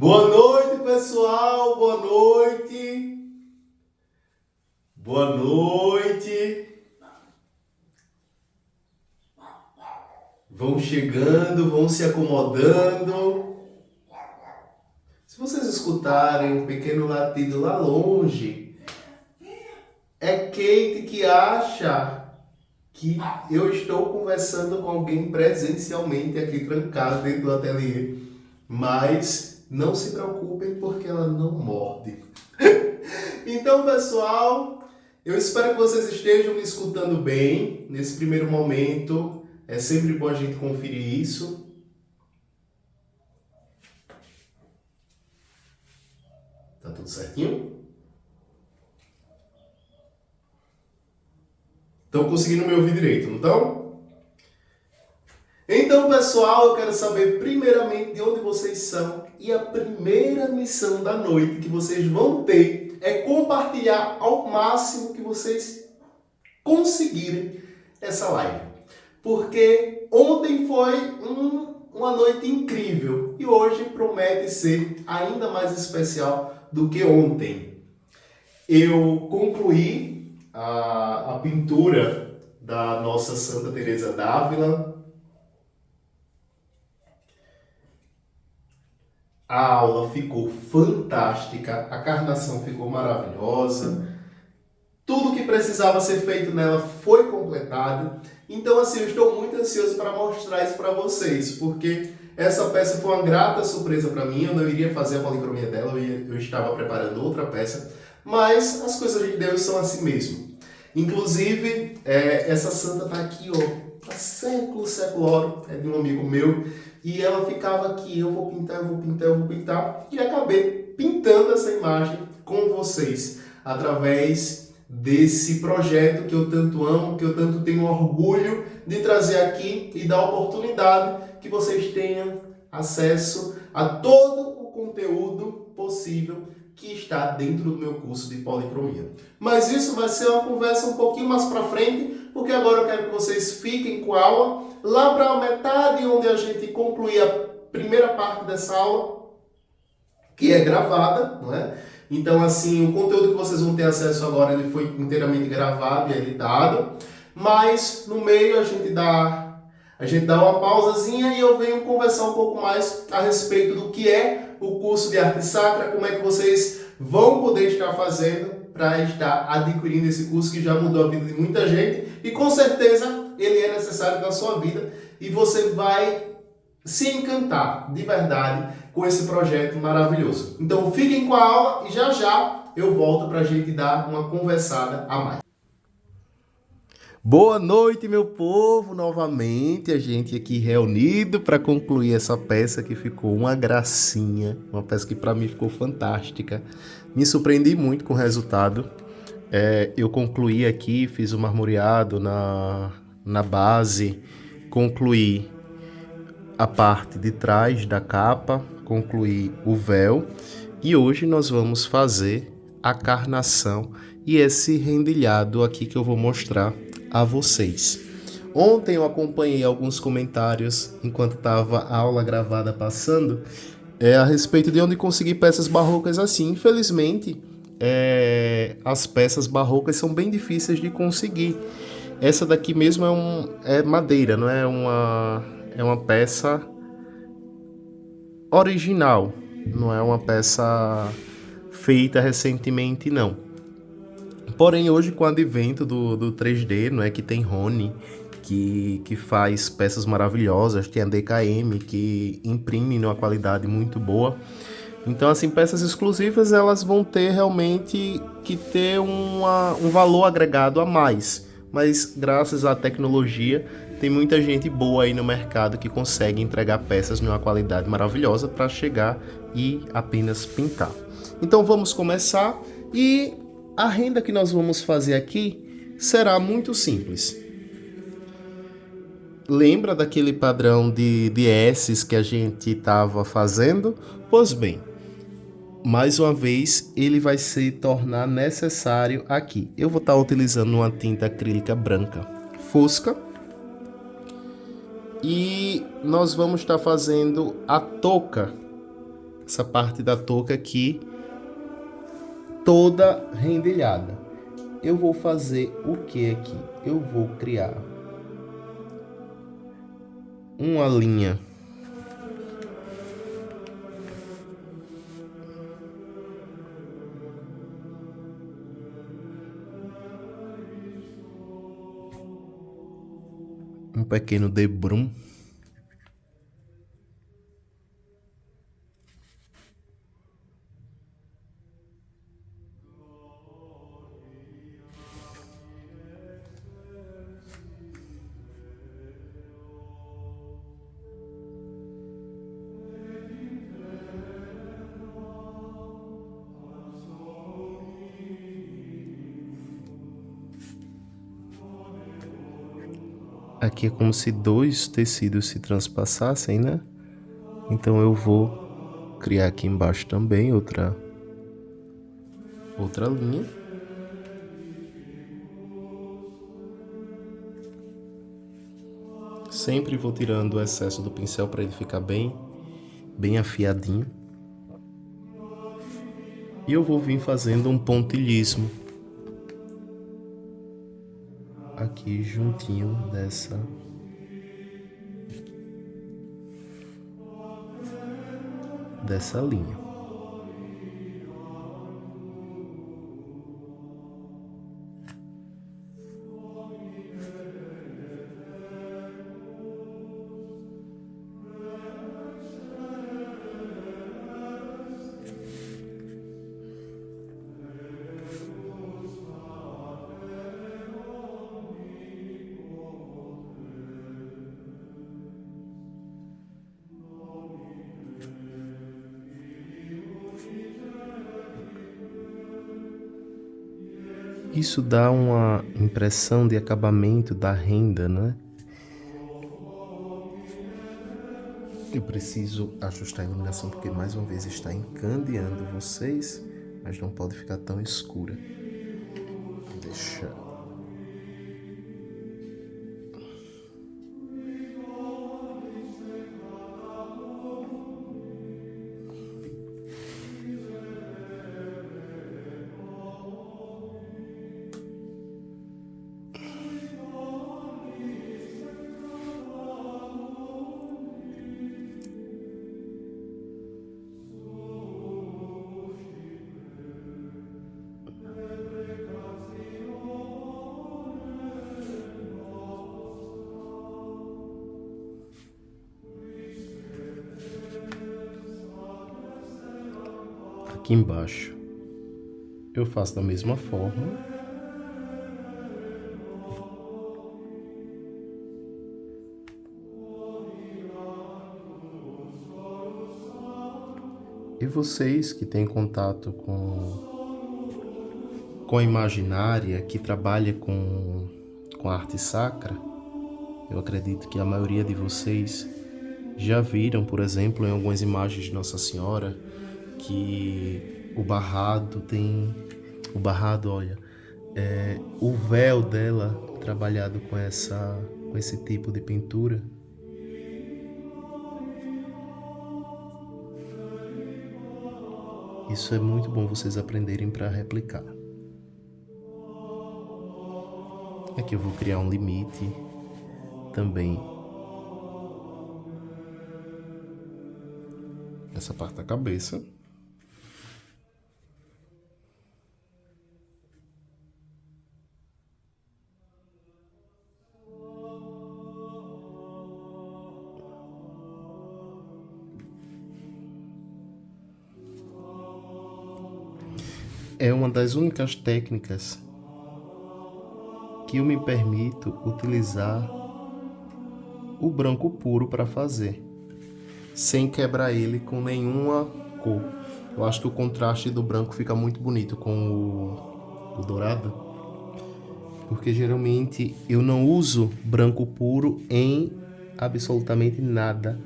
Boa noite, pessoal. Boa noite. Boa noite. Vão chegando, vão se acomodando. Se vocês escutarem um pequeno latido lá longe, é Kate que acha que eu estou conversando com alguém presencialmente aqui trancado dentro do ateliê. Mas não se preocupem porque ela não morde. Então, pessoal, eu espero que vocês estejam me escutando bem nesse primeiro momento. É sempre bom a gente conferir isso. Tá tudo certinho? Estão conseguindo me ouvir direito, não estão? Então, pessoal, eu quero saber primeiramente de onde vocês são. E a primeira missão da noite que vocês vão ter é compartilhar ao máximo que vocês conseguirem essa live. Porque ontem foi uma noite incrível e hoje promete ser ainda mais especial do que ontem. Eu concluí a pintura da nossa Santa Teresa d'Ávila. A aula ficou fantástica, a carnação ficou maravilhosa, tudo que precisava ser feito nela foi completado. Então, assim, eu estou muito ansioso para mostrar isso para vocês, porque essa peça foi uma grata surpresa para mim. Eu não iria fazer a policromia dela, eu estava preparando outra peça, mas as coisas de Deus são assim mesmo. Inclusive, essa santa está aqui, ó, há séculos, é de um amigo meu, e ela ficava aqui, eu vou pintar, e acabei pintando essa imagem com vocês, através desse projeto que eu tanto amo, que eu tanto tenho orgulho de trazer aqui e dar a oportunidade que vocês tenham acesso a todo o conteúdo possível que está dentro do meu curso de policromia. Mas isso vai ser uma conversa um pouquinho mais para frente, porque agora eu quero que vocês fiquem com a aula lá para a metade, onde a gente concluir a primeira parte dessa aula, que é gravada, não é? Então, assim, o conteúdo que vocês vão ter acesso agora, ele foi inteiramente gravado e editado, mas no meio a gente dá uma pausazinha e eu venho conversar um pouco mais a respeito do que é o curso de arte sacra, como é que vocês vão poder estar fazendo para estar adquirindo esse curso que já mudou a vida de muita gente e com certeza ele é necessário na sua vida e você vai se encantar de verdade com esse projeto maravilhoso. Então fiquem com a aula e já eu volto para a gente dar uma conversada a mais. Boa noite, meu povo, novamente a gente aqui reunido para concluir essa peça que ficou uma gracinha, uma peça que para mim ficou fantástica. Me surpreendi muito com o resultado. Eu concluí aqui, fiz o marmoreado na base, concluí a parte de trás da capa, concluí o véu e hoje nós vamos fazer a carnação e esse rendilhado aqui que eu vou mostrar a vocês. Ontem eu acompanhei alguns comentários enquanto estava a aula gravada passando a respeito de onde conseguir peças barrocas assim. Infelizmente, as peças barrocas são bem difíceis de conseguir. Essa daqui mesmo é madeira, não é uma peça original, não é uma peça feita recentemente, não. Porém, hoje com o advento do 3D, não é, que tem Rony, que faz peças maravilhosas, tem a DKM, que imprime numa qualidade muito boa. Então, assim, peças exclusivas, elas vão ter realmente que ter um valor agregado a mais. Mas, graças à tecnologia, tem muita gente boa aí no mercado que consegue entregar peças numa qualidade maravilhosa para chegar e apenas pintar. Então, vamos começar e a renda que nós vamos fazer aqui será muito simples. Lembra daquele padrão de S's que a gente estava fazendo? Pois bem, mais uma vez ele vai se tornar necessário aqui. Eu vou estar utilizando uma tinta acrílica branca fosca e nós vamos estar fazendo a touca essa parte da touca aqui toda rendilhada. Eu vou fazer o que aqui? Eu vou criar uma linha um pequeno debrum. Aqui é como se dois tecidos se transpassassem, né? Então eu vou criar aqui embaixo também outra linha. Sempre vou tirando o excesso do pincel para ele ficar bem afiadinho. E eu vou vir fazendo um pontilhismo aqui juntinho dessa linha. Isso dá uma impressão de acabamento da renda, né? Eu preciso ajustar a iluminação porque mais uma vez está encandeando vocês, mas não pode ficar tão escura. Deixa. Aqui embaixo eu faço da mesma forma. E vocês que têm contato com a imaginária, que trabalha com a arte sacra, eu acredito que a maioria de vocês já viram, por exemplo, em algumas imagens de Nossa Senhora, que o barrado, olha, o véu dela trabalhado com esse tipo de pintura. Isso é muito bom vocês aprenderem para replicar. Aqui eu vou criar um limite também nessa parte da cabeça. É uma das únicas técnicas que eu me permito utilizar o branco puro para fazer, sem quebrar ele com nenhuma cor. Eu acho que o contraste do branco fica muito bonito com o dourado, porque geralmente eu não uso branco puro em absolutamente nada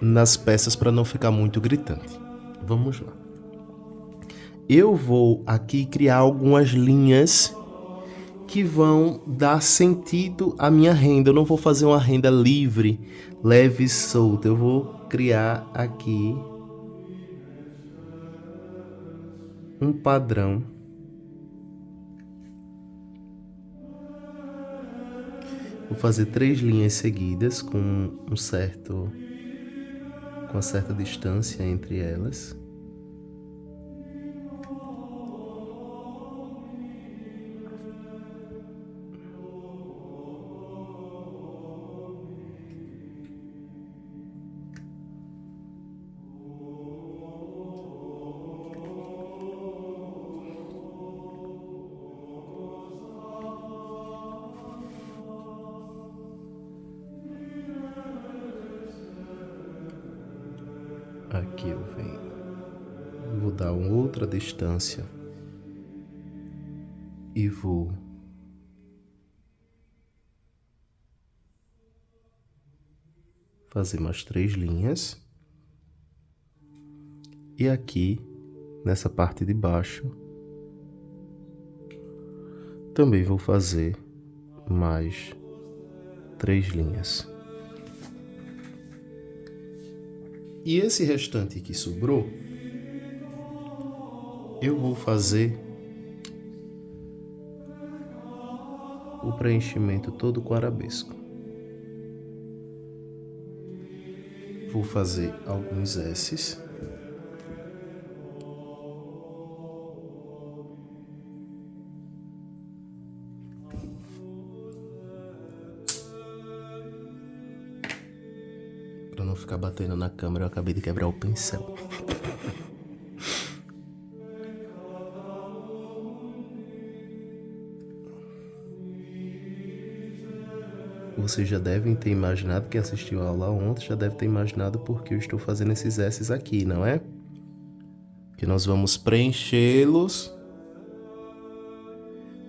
nas peças para não ficar muito gritante. Vamos lá. Eu vou aqui criar algumas linhas que vão dar sentido à minha renda. Eu não vou fazer uma renda livre, leve e solta. Eu vou criar aqui um padrão vou fazer 3 linhas seguidas com uma certa distância entre elas. Aqui eu venho, vou dar uma outra distância e vou fazer mais 3 linhas. E aqui, nessa parte de baixo, também vou fazer mais 3 linhas. E esse restante que sobrou, eu vou fazer o preenchimento todo com arabesco. Vou fazer alguns S's. Para não ficar batendo na câmera, eu acabei de quebrar o pincel. Vocês já devem ter imaginado, quem assistiu a aula ontem já deve ter imaginado porque eu estou fazendo esses S's aqui, não é? Que nós vamos preenchê-los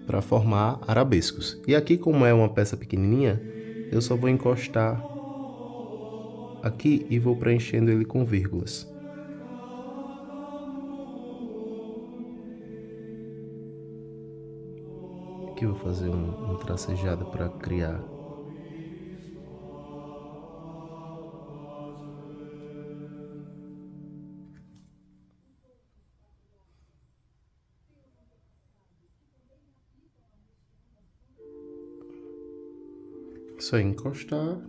para formar arabescos. E aqui, como é uma peça pequenininha, eu só vou encostar aqui e vou preenchendo ele com vírgulas. Aqui eu vou fazer um tracejado para criar só encostar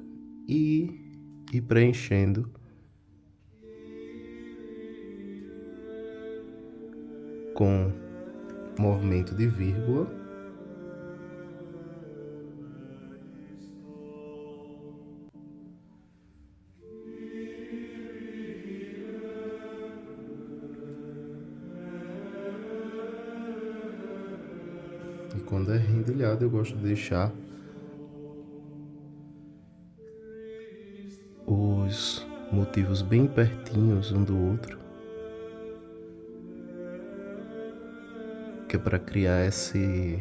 e ir preenchendo com movimento de vírgula. E quando é rendilhado, eu gosto de deixar os motivos bem pertinhos um do outro, que é para criar esse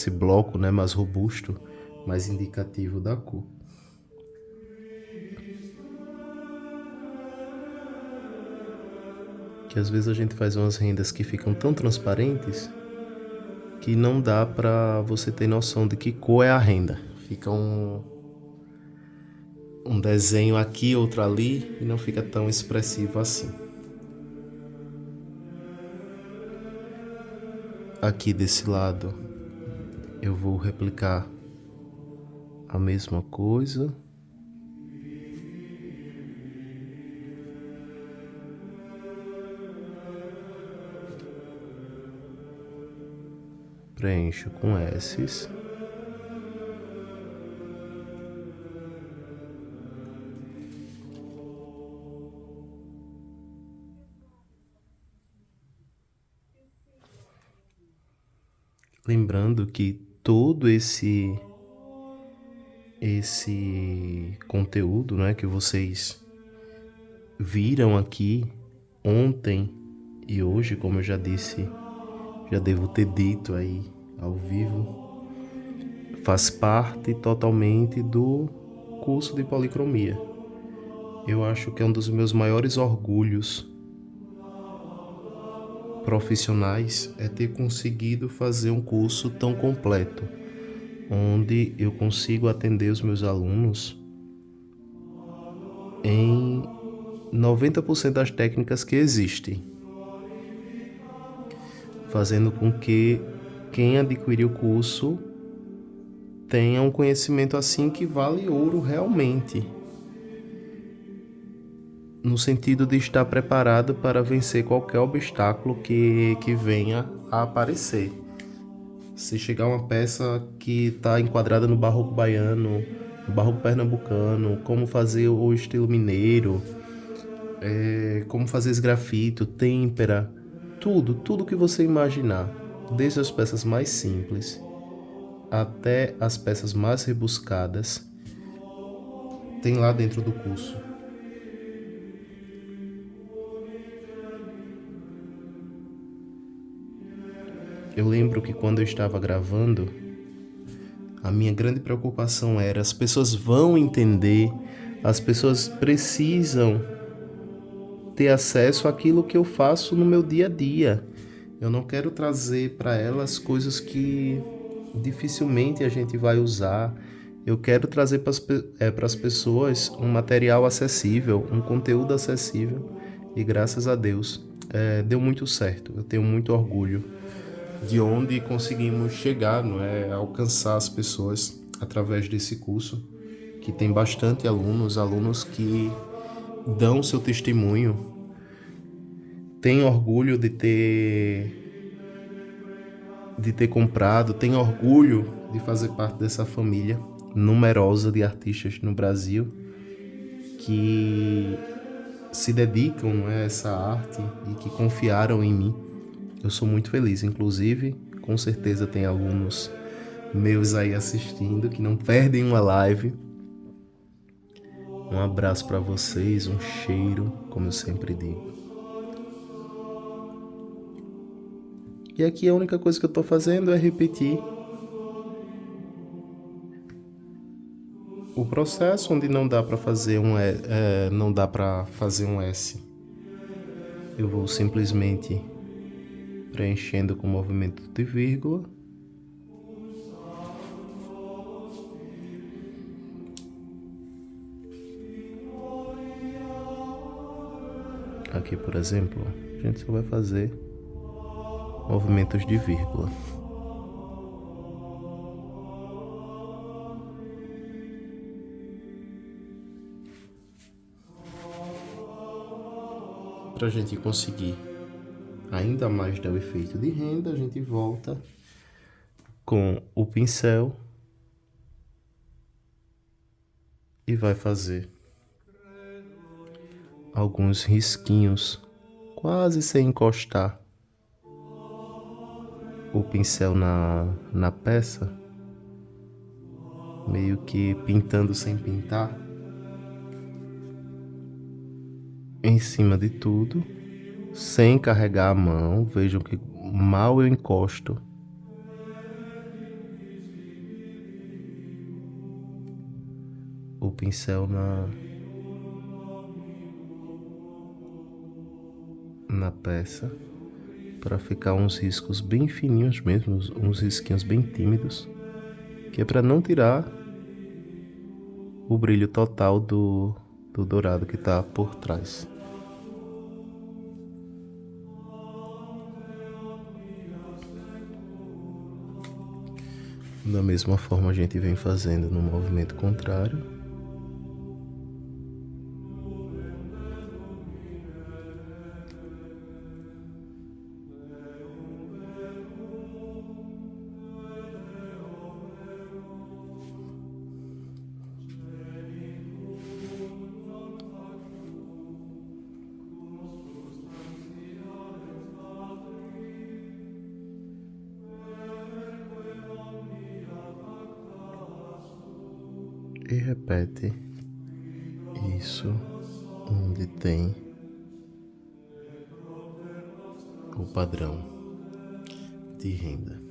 bloco, né, mais robusto, mais indicativo da cor. Que às vezes a gente faz umas rendas que ficam tão transparentes que não dá para você ter noção de que cor é a renda. Fica um desenho aqui, outro ali, e não fica tão expressivo assim. Aqui desse lado eu vou replicar a mesma coisa. Preencho com S's. Lembrando que todo esse conteúdo, né, que vocês viram aqui ontem e hoje, como eu já disse, já devo ter dito aí ao vivo, faz parte totalmente do curso de policromia. Eu acho que é um dos meus maiores orgulhos profissionais é ter conseguido fazer um curso tão completo, onde eu consigo atender os meus alunos em 90% das técnicas que existem. fazendo com que quem adquirir o curso tenha um conhecimento assim que vale ouro realmente, no sentido de estar preparado para vencer qualquer obstáculo que venha a aparecer. Se chegar uma peça que está enquadrada no barroco baiano, no barroco pernambucano, como fazer o estilo mineiro, como fazer esgrafito, têmpera, tudo que você imaginar, desde as peças mais simples até as peças mais rebuscadas, tem lá dentro do curso. Eu lembro que quando eu estava gravando, a minha grande preocupação era: as pessoas vão entender, as pessoas precisam ter acesso àquilo que eu faço no meu dia a dia. Eu não quero trazer para elas coisas que dificilmente a gente vai usar. Eu quero trazer para as pessoas um material acessível, um conteúdo acessível. E graças a Deus, deu muito certo. Eu tenho muito orgulho de onde conseguimos chegar, não é? Alcançar as pessoas através desse curso, que tem bastante alunos que dão seu testemunho. Tenho orgulho de ter comprado, tenho orgulho de fazer parte dessa família numerosa de artistas no Brasil que se dedicam, não é, a essa arte e que confiaram em mim. Eu sou muito feliz, inclusive, com certeza tem alunos meus aí assistindo que não perdem uma live. Um abraço para vocês, um cheiro, como eu sempre digo. E aqui a única coisa que eu tô fazendo é repetir o processo onde não dá para fazer um S. Eu vou simplesmente preenchendo com movimento de vírgula. Aqui, por exemplo, a gente só vai fazer movimentos de vírgula. Para a gente conseguir ainda mais dar o efeito de renda, a gente volta com o pincel e vai fazer alguns risquinhos, quase sem encostar o pincel na peça, meio que pintando sem pintar. Em cima de tudo, sem carregar a mão, vejam que mal eu encosto o pincel na peça, para ficar uns riscos bem fininhos mesmo, uns risquinhos bem tímidos, que é para não tirar o brilho total do dourado que está por trás. Da mesma forma a gente vem fazendo no movimento contrário. E repete isso onde tem o padrão de renda.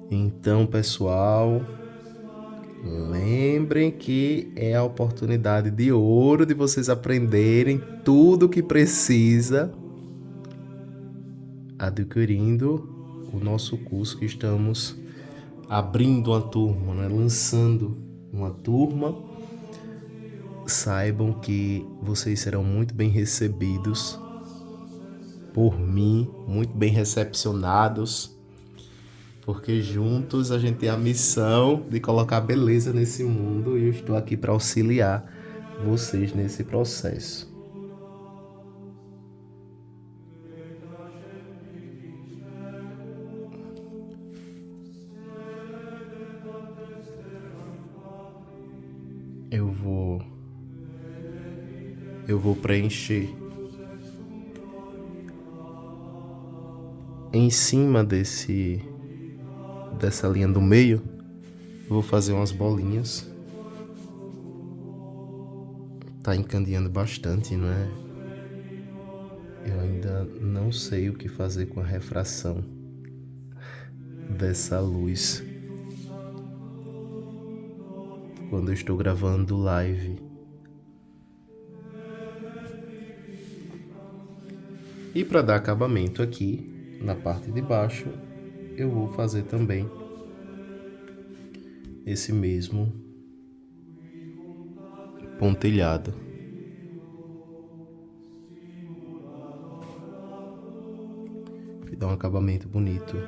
Então, pessoal, lembrem que é a oportunidade de ouro de vocês aprenderem tudo o que precisa adquirindo o nosso curso que estamos abrindo uma turma, né? Lançando uma turma, saibam que vocês serão muito bem recebidos por mim, muito bem recepcionados, porque juntos a gente tem a missão de colocar beleza nesse mundo e eu estou aqui para auxiliar vocês nesse processo. Eu vou preencher em cima dessa linha do meio. Eu vou fazer umas bolinhas. Tá encandeando bastante, não é? Eu ainda não sei o que fazer com a refração dessa luz quando eu estou gravando live. E para dar acabamento aqui na parte de baixo, eu vou fazer também esse mesmo pontilhado. Que dá um acabamento bonito.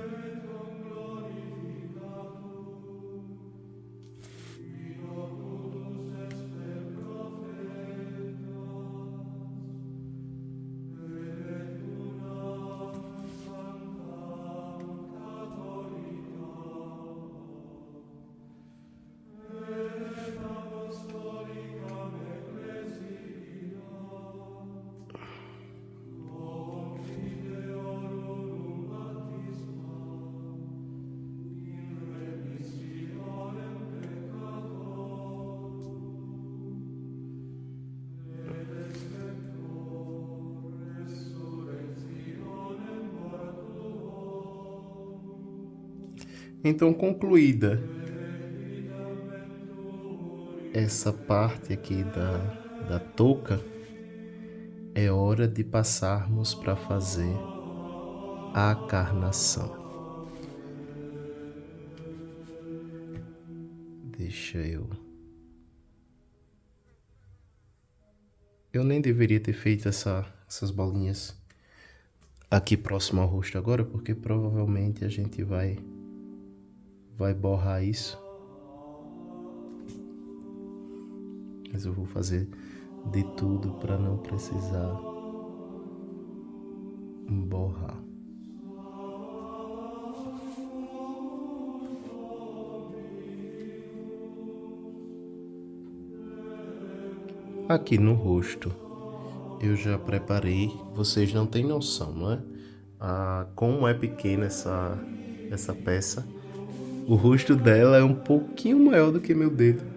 Então, concluída essa parte aqui da touca, é hora de passarmos para fazer a carnação. Deixa eu nem deveria ter feito essas bolinhas aqui próximo ao rosto agora, porque provavelmente a gente vai borrar isso. Mas eu vou fazer de tudo para não precisar borrar. Aqui no rosto eu já preparei, vocês não têm noção, não é? Como é pequena essa peça. O rosto dela é um pouquinho maior do que meu dedo.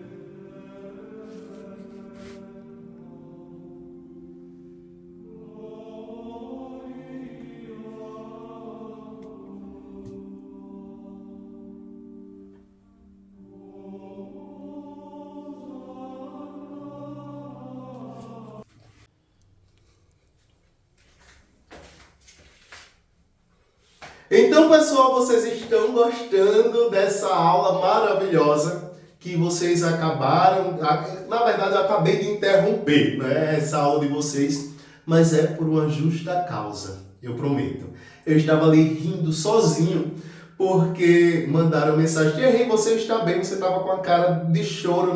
Então, pessoal, vocês estão gostando dessa aula maravilhosa que vocês acabaram... Na verdade, eu acabei de interromper, né, essa aula de vocês, mas é por uma justa causa, eu prometo. Eu estava ali rindo sozinho porque mandaram mensagem: "Errei, você está bem?" Você estava com a cara de choro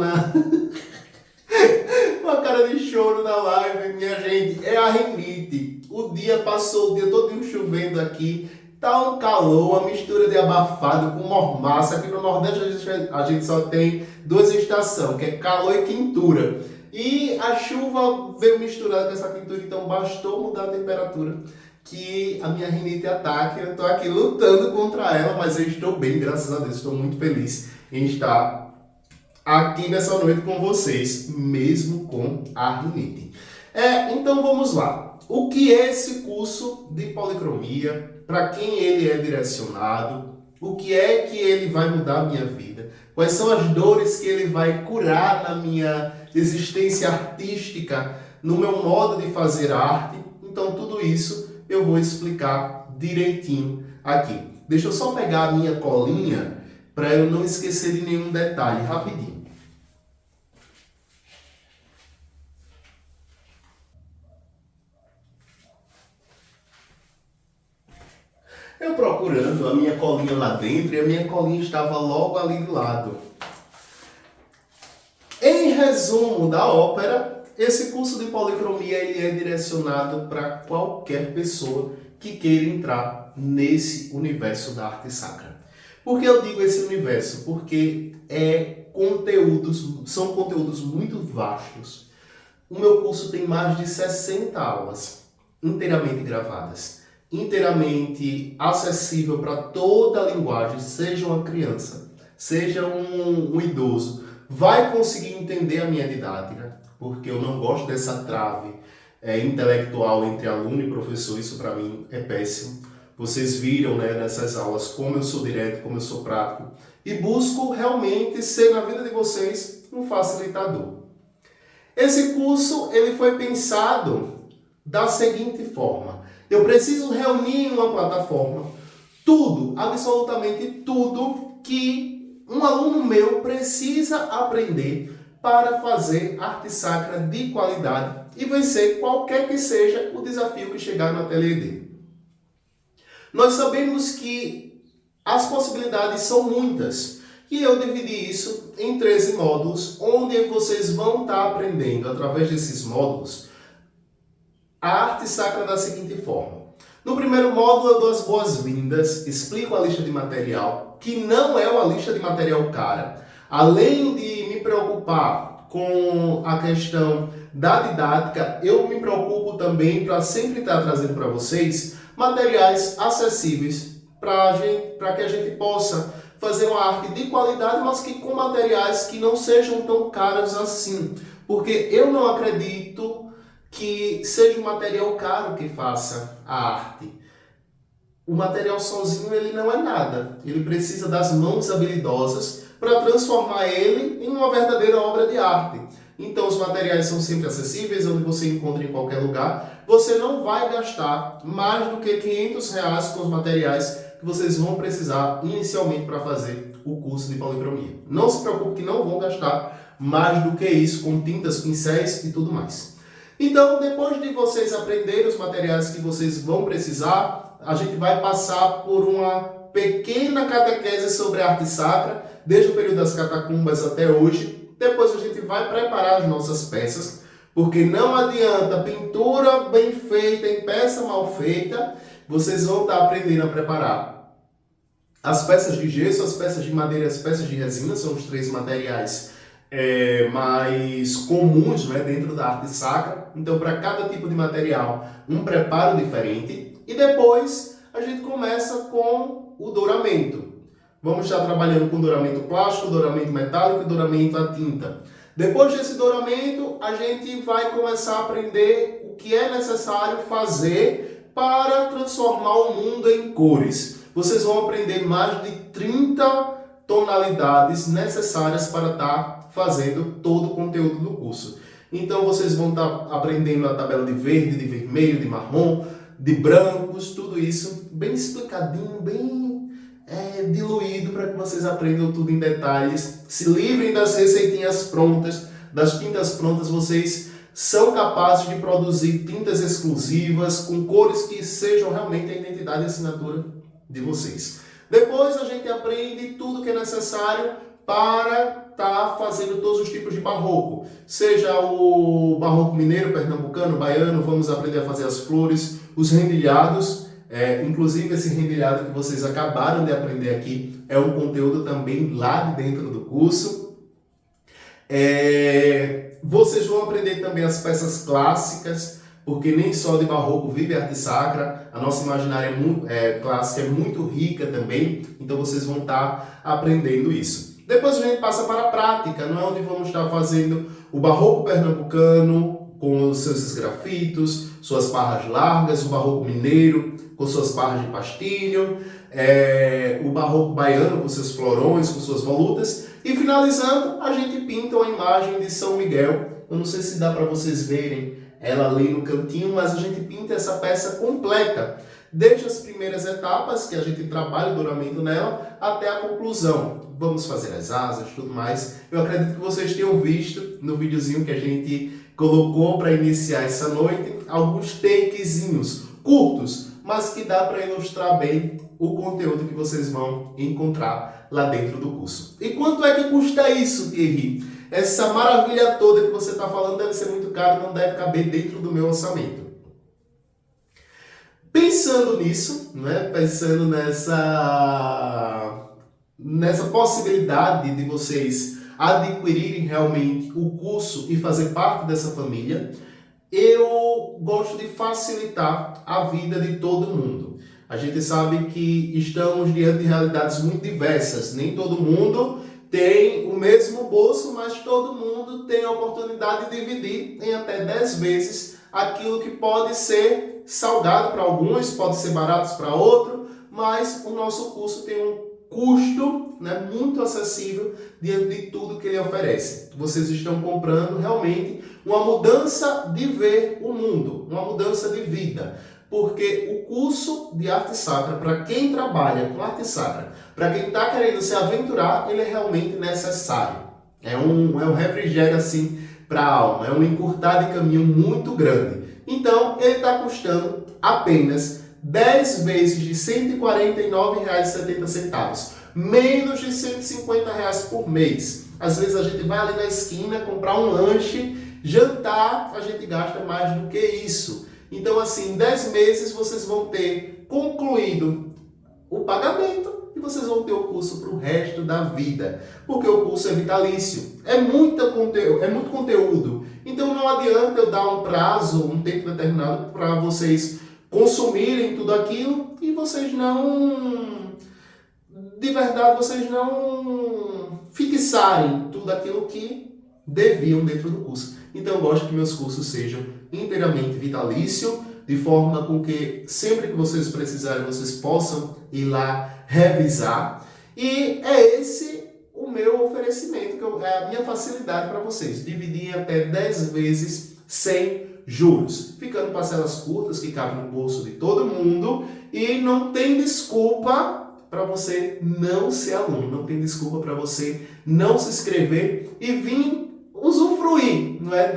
com a cara de choro na live. Minha gente, é a rinite. O dia passou o dia todo chovendo aqui. Tá um calor, uma mistura de abafado com mormaço. Aqui no Nordeste a gente só tem duas estações, que é calor e quentura. E a chuva veio misturada com essa quentura, então bastou mudar a temperatura que a minha rinite ataque. Eu tô aqui lutando contra ela, mas eu estou bem, graças a Deus. Estou muito feliz em estar aqui nessa noite com vocês, mesmo com a rinite. Então vamos lá. O que é esse curso de policromia? Para quem ele é direcionado? O que é que ele vai mudar a minha vida? Quais são as dores que ele vai curar na minha existência artística, no meu modo de fazer arte? Então tudo isso eu vou explicar direitinho aqui. Deixa eu só pegar a minha colinha para eu não esquecer de nenhum detalhe, rapidinho. Eu procurando a minha colinha lá dentro, e a minha colinha estava logo ali do lado. Em resumo da ópera, esse curso de policromia ele é direcionado para qualquer pessoa que queira entrar nesse universo da arte sacra. Por que eu digo esse universo? Porque são conteúdos muito vastos. O meu curso tem mais de 60 aulas, inteiramente gravadas, inteiramente acessível para toda a linguagem, seja uma criança, seja um idoso, vai conseguir entender a minha didática, porque eu não gosto dessa trave intelectual entre aluno e professor, isso para mim é péssimo. Vocês viram, né, nessas aulas como eu sou direto, como eu sou prático, e busco realmente ser na vida de vocês um facilitador. Esse curso ele foi pensado da seguinte forma: eu preciso reunir em uma plataforma tudo, absolutamente tudo que um aluno meu precisa aprender para fazer arte sacra de qualidade e vencer qualquer que seja o desafio que chegar no ateliê dele. Nós sabemos que as possibilidades são muitas e eu dividi isso em 13 módulos, onde vocês vão estar aprendendo, através desses módulos, a arte sacra da seguinte forma. No primeiro módulo eu dou as boas-vindas, explico a lista de material, que não é uma lista de material cara. Além de me preocupar com a questão da didática, eu me preocupo também para sempre estar trazendo para vocês materiais acessíveis para que a gente possa fazer uma arte de qualidade, mas que com materiais que não sejam tão caros assim. Porque eu não acredito que seja um material caro que faça a arte. O material sozinho ele não é nada. Ele precisa das mãos habilidosas para transformar ele em uma verdadeira obra de arte. Então os materiais são sempre acessíveis, onde você encontra em qualquer lugar. Você não vai gastar mais do que R$500 com os materiais que vocês vão precisar inicialmente para fazer o curso de policromia. Não se preocupe que não vão gastar mais do que isso com tintas, pincéis e tudo mais. Então, depois de vocês aprenderem os materiais que vocês vão precisar, a gente vai passar por uma pequena catequese sobre a arte sacra, desde o período das catacumbas até hoje. Depois a gente vai preparar as nossas peças, porque não adianta pintura bem feita em peça mal feita, vocês vão estar aprendendo a preparar as peças de gesso, as peças de madeira e as peças de resina, são os 3 materiais mais comuns, né, dentro da arte sacra. Então, para cada tipo de material, um preparo diferente. E depois a gente começa com o douramento. Vamos estar trabalhando com douramento plástico, douramento metálico e douramento a tinta. Depois desse douramento, a gente vai começar a aprender o que é necessário fazer para transformar o mundo em cores. Vocês vão aprender mais de 30 tonalidades necessárias para estar fazendo todo o conteúdo do curso. Então vocês vão estar aprendendo a tabela de verde, de vermelho, de marrom, de brancos, tudo isso bem explicadinho, bem diluído para que vocês aprendam tudo em detalhes. Se livrem das receitinhas prontas, das tintas prontas. Vocês são capazes de produzir tintas exclusivas com cores que sejam realmente a identidade e assinatura de vocês. Depois a gente aprende tudo que é necessário para estar fazendo todos os tipos de barroco. Seja o barroco mineiro, pernambucano, baiano, vamos aprender a fazer as flores, os rendilhados. Inclusive esse rendilhado que vocês acabaram de aprender aqui é um conteúdo também lá de dentro do curso. Vocês vão aprender também as peças clássicas, porque nem só de barroco vive a arte sacra, a nossa imaginária clássica é muito rica também, então vocês vão estar aprendendo isso. Depois a gente passa para a prática, não é onde vamos estar fazendo o barroco pernambucano com os seus esgrafitos, suas barras largas, o barroco mineiro com suas barras de pastilho, o barroco baiano com seus florões, com suas volutas, e finalizando a gente pinta uma imagem de São Miguel. Eu não sei se dá para vocês verem ela ali no cantinho, mas a gente pinta essa peça completa. desde as primeiras etapas, que a gente trabalha o douramento nela, até a conclusão. Vamos fazer as asas e tudo mais. Eu acredito que vocês tenham visto no videozinho que a gente colocou para iniciar essa noite, alguns takezinhos curtos, mas que dá para ilustrar bem o conteúdo que vocês vão encontrar lá dentro do curso. E quanto é que custa isso, Thierry? Essa maravilha toda que você está falando deve ser muito caro e não deve caber dentro do meu orçamento. Pensando nisso, né? Pensando nessa possibilidade de vocês adquirirem realmente o curso e fazer parte dessa família, eu gosto de facilitar a vida de todo mundo. A gente sabe que estamos diante de realidades muito diversas. Nem todo mundo tem o mesmo bolso, mas todo mundo tem a oportunidade de dividir em até 10 vezes aquilo que pode ser salgado para alguns, pode ser barato para outros, mas o nosso curso tem um custo, né, muito acessível diante de tudo que ele oferece. Vocês estão comprando realmente uma mudança de ver o mundo, uma mudança de vida. Porque o curso de arte sacra, para quem trabalha com arte sacra, para quem está querendo se aventurar, ele é realmente necessário. É um refrigério assim para a alma, é um encurtar de caminho muito grande. Então, ele está custando apenas 10 vezes de R$ 149,70, menos de R$ 150 por mês. Às vezes a gente vai ali na esquina comprar um lanche, jantar, a gente gasta mais do que isso. Então, assim, em 10 meses vocês vão ter concluído o pagamento e vocês vão ter o curso para o resto da vida. Porque o curso é vitalício, é muito conteúdo. Então não adianta eu dar um prazo, um tempo determinado para vocês consumirem tudo aquilo e vocês não, de verdade, vocês não fixarem tudo aquilo que deviam dentro do curso. Então eu gosto que meus cursos sejam inteiramente vitalício, de forma com que sempre que vocês precisarem, vocês possam ir lá revisar. E é esse o meu oferecimento, é a minha facilidade para vocês, dividir em até 10 vezes sem juros, ficando parcelas curtas que cabem no bolso de todo mundo e não tem desculpa para você não ser aluno, não tem desculpa para você não se inscrever e vir usufruir, não é,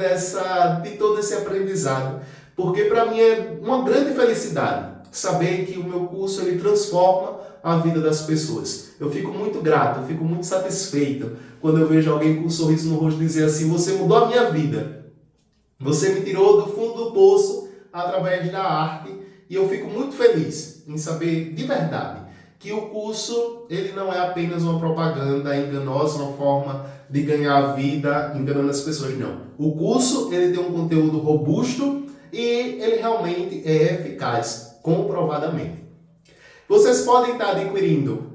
de todo esse aprendizado, porque para mim é uma grande felicidade saber que o meu curso ele transforma a vida das pessoas. Eu fico muito grato, eu fico muito satisfeito quando eu vejo alguém com um sorriso no rosto dizer assim: você mudou a minha vida, você me tirou do fundo do poço através da arte, e eu fico muito feliz em saber de verdade que o curso ele não é apenas uma propaganda enganosa, uma forma de ganhar vida enganando as pessoas, não. O curso ele tem um conteúdo robusto e ele realmente é eficaz, comprovadamente. Vocês podem estar adquirindo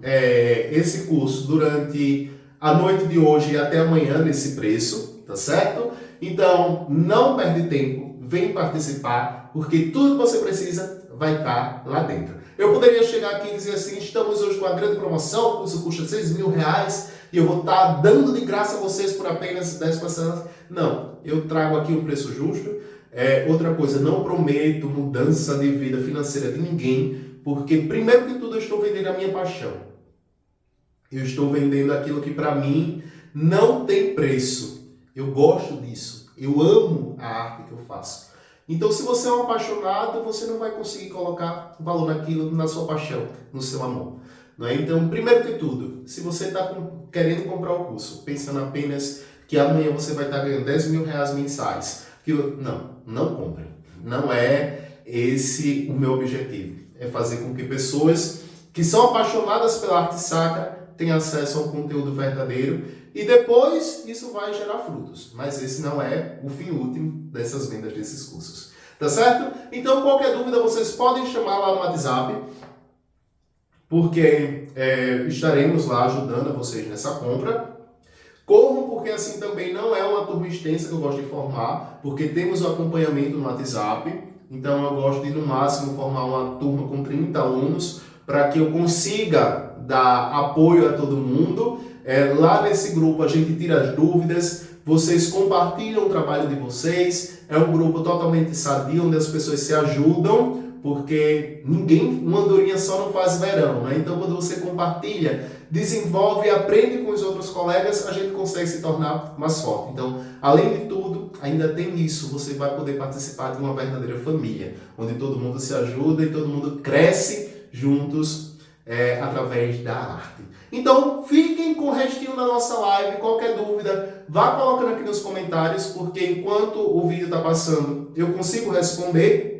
esse curso durante a noite de hoje e até amanhã nesse preço, tá certo? Então, não perde tempo, vem participar, porque tudo que você precisa vai estar lá dentro. Eu poderia chegar aqui e dizer assim: estamos hoje com a grande promoção, o curso custa R$6.000 e eu vou estar dando de graça a vocês por apenas 10 parcelas. Não, eu trago aqui um preço justo. Outra coisa, não prometo mudança de vida financeira de ninguém, porque primeiro que tudo eu estou vendendo a minha paixão. Eu estou vendendo aquilo que para mim não tem preço. Eu gosto disso, eu amo a arte que eu faço. Então, se você é um apaixonado, você não vai conseguir colocar valor naquilo, na sua paixão, no seu amor. Não é? Então, primeiro que tudo, se você está querendo comprar o curso, pensando apenas que amanhã você vai estar ganhando R$10.000 mensais, não compre. Não é esse o meu objetivo. É fazer com que pessoas que são apaixonadas pela arte sacra tenham acesso a um conteúdo verdadeiro e depois isso vai gerar frutos. Mas esse não é o fim último dessas vendas desses cursos. Tá certo? Então, qualquer dúvida, vocês podem chamar lá no WhatsApp, porque estaremos lá ajudando vocês nessa compra. Corram, porque assim também não é uma turma extensa que eu gosto de formar, porque temos o acompanhamento no WhatsApp. Então, eu gosto de, no máximo, formar uma turma com 30 alunos, para que eu consiga dar apoio a todo mundo. Lá nesse grupo a gente tira as dúvidas, vocês compartilham o trabalho de vocês, é um grupo totalmente sadio, onde as pessoas se ajudam, porque uma andorinha só não faz verão, né? Então, quando você compartilha, desenvolve e aprende com os outros colegas, a gente consegue se tornar mais forte. Então, além de tudo, ainda tem isso, você vai poder participar de uma verdadeira família, onde todo mundo se ajuda e todo mundo cresce juntos através da arte. Então, fiquem com o restinho da nossa live. Qualquer dúvida, vá colocando aqui nos comentários, porque enquanto o vídeo está passando, eu consigo responder.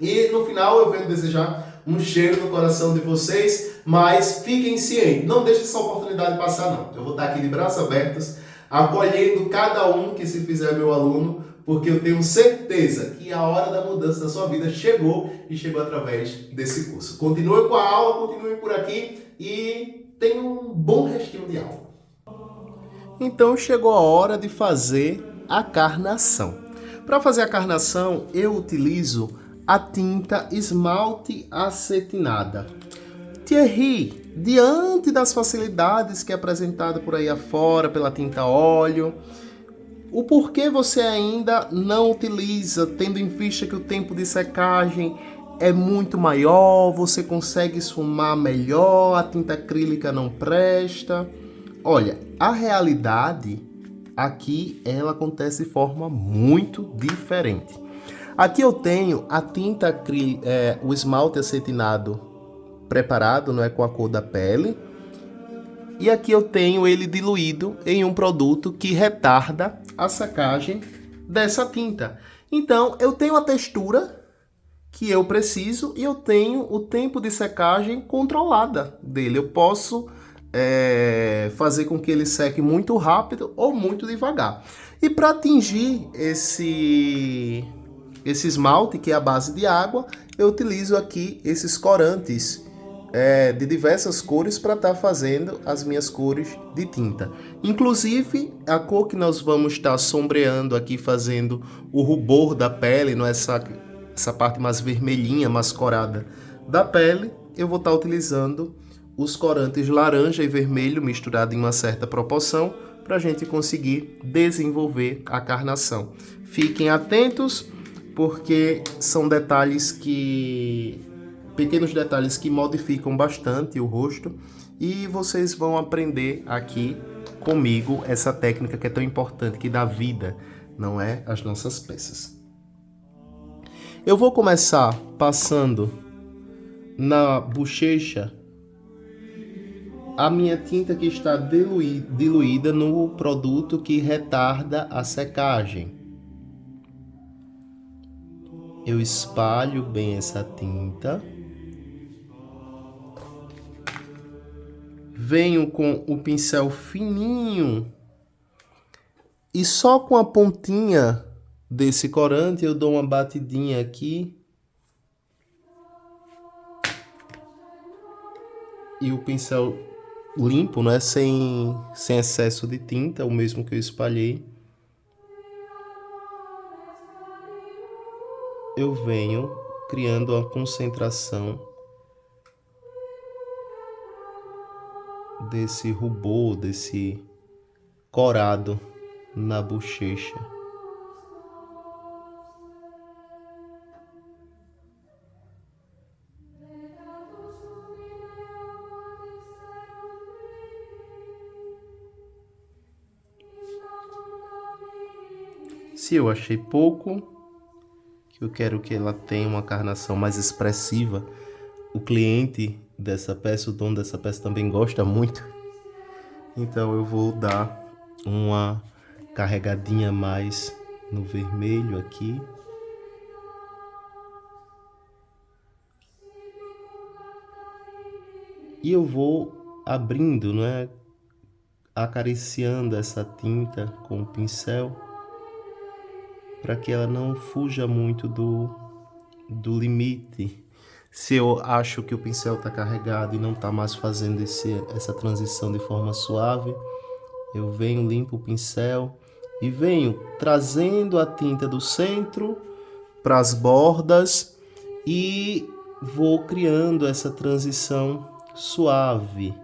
E no final eu venho desejar um cheiro no coração de vocês, mas fiquem cientes, não deixem essa oportunidade passar não. Eu vou estar aqui de braços abertos, acolhendo cada um que se fizer meu aluno, porque eu tenho certeza que a hora da mudança da sua vida chegou e chegou através desse curso. Continue com a aula, continue por aqui e tenha um bom restinho de aula. Então chegou a hora de fazer a carnação. Para fazer a carnação, eu utilizo a tinta esmalte acetinada. Thierry, diante das facilidades que é apresentada por aí afora pela tinta óleo, o porquê você ainda não utiliza, tendo em vista que o tempo de secagem é muito maior, você consegue esfumar melhor, a tinta acrílica não presta? Olha, a realidade aqui ela acontece de forma muito diferente. Aqui eu tenho a tinta acrílica, o esmalte acetinado preparado, não é, com a cor da pele. E aqui eu tenho ele diluído em um produto que retarda a secagem dessa tinta. Então eu tenho a textura que eu preciso e eu tenho o tempo de secagem controlada dele. Eu posso fazer com que ele seque muito rápido ou muito devagar. E para atingir esse esmalte, que é a base de água, eu utilizo aqui esses corantes de diversas cores para estar fazendo as minhas cores de tinta. Inclusive, a cor que nós vamos estar sombreando aqui, fazendo o rubor da pele, não é essa parte mais vermelhinha, mais corada da pele, eu vou estar utilizando os corantes laranja e vermelho misturado em uma certa proporção para a gente conseguir desenvolver a carnação. Fiquem atentos, porque são pequenos detalhes que modificam bastante o rosto e vocês vão aprender aqui comigo essa técnica que é tão importante, que dá vida, não é, às nossas peças. Eu vou começar passando na bochecha a minha tinta que está diluída no produto que retarda a secagem. Eu espalho bem essa tinta. Venho com o pincel fininho e só com a pontinha desse corante eu dou uma batidinha aqui. E o pincel limpo, né? Sem excesso de tinta, o mesmo que eu espalhei. Eu venho criando uma concentração desse rubor, desse corado na bochecha. Se eu achei pouco, que eu quero que ela tenha uma carnação mais expressiva, o cliente dessa peça, o dono dessa peça também gosta muito, então eu vou dar uma carregadinha mais no vermelho aqui. E eu vou abrindo, não é? Acariciando essa tinta com o pincel, para que ela não fuja muito do limite. Se eu acho que o pincel está carregado e não está mais fazendo essa transição de forma suave, eu venho, limpo o pincel e venho trazendo a tinta do centro para as bordas e vou criando essa transição suave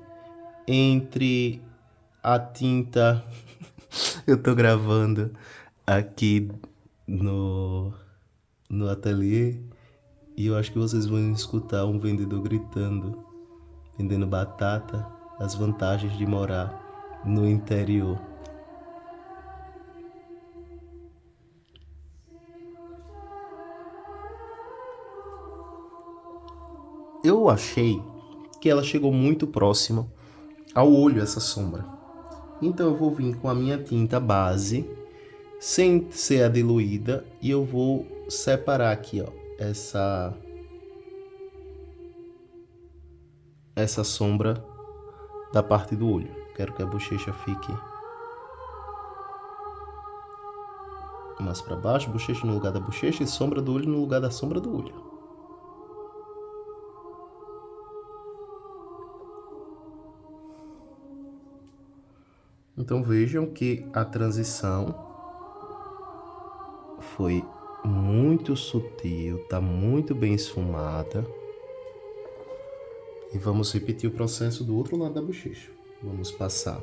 entre a tinta. Eu tô gravando aqui no ateliê E eu acho que vocês vão escutar um vendedor gritando, vendendo batata, as vantagens de morar no interior. Eu achei que ela chegou muito próxima ao olho, essa sombra. Então eu vou vir com a minha tinta base, sem ser a diluída, e eu vou separar aqui, ó, essa sombra da parte do olho. Quero que a bochecha fique mais para baixo, bochecha no lugar da bochecha e sombra do olho no lugar da sombra do olho. Então vejam que a transição foi muito sutil, tá muito bem esfumada. E vamos repetir o processo do outro lado da bochecha. Vamos passar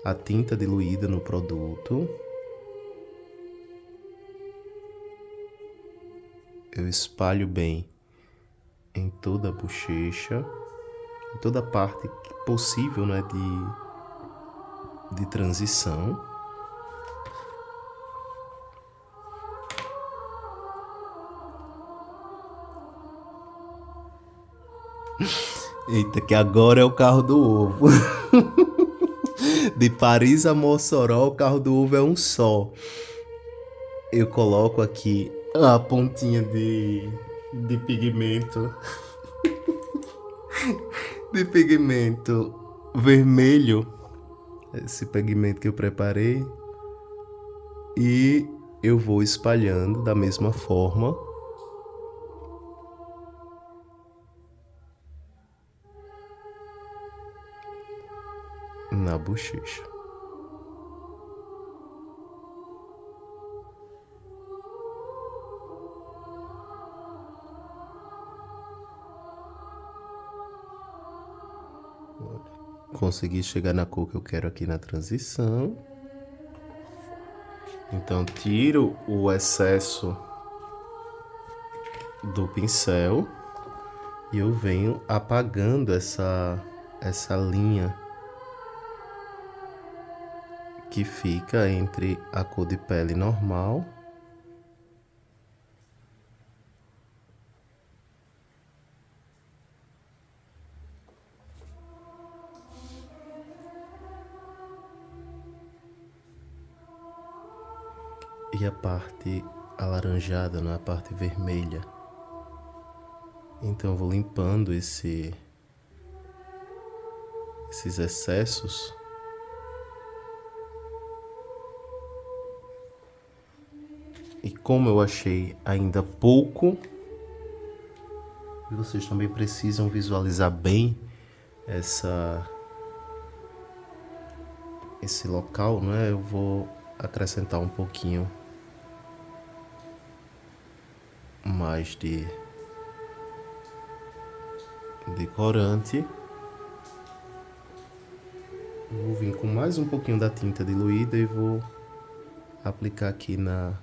a tinta diluída no produto. Eu espalho bem em toda a bochecha, em toda a parte possível, né, de transição. Eita, que agora é o carro do ovo. De Paris a Mossoró, o carro do ovo é um só. Eu coloco aqui a pontinha de pigmento. De pigmento vermelho. Esse pigmento que eu preparei. E eu vou espalhando da mesma forma. Na bochecha. Consegui chegar na cor que eu quero aqui na transição. Então tiro o excesso do pincel e eu venho apagando essa linha que fica entre a cor de pele normal e a parte alaranjada, na parte vermelha. Então eu vou limpando esses excessos. E como eu achei ainda pouco, vocês também precisam visualizar bem esse local, né? Eu vou acrescentar um pouquinho mais de corante. Vou vir com mais um pouquinho da tinta diluída e vou aplicar aqui na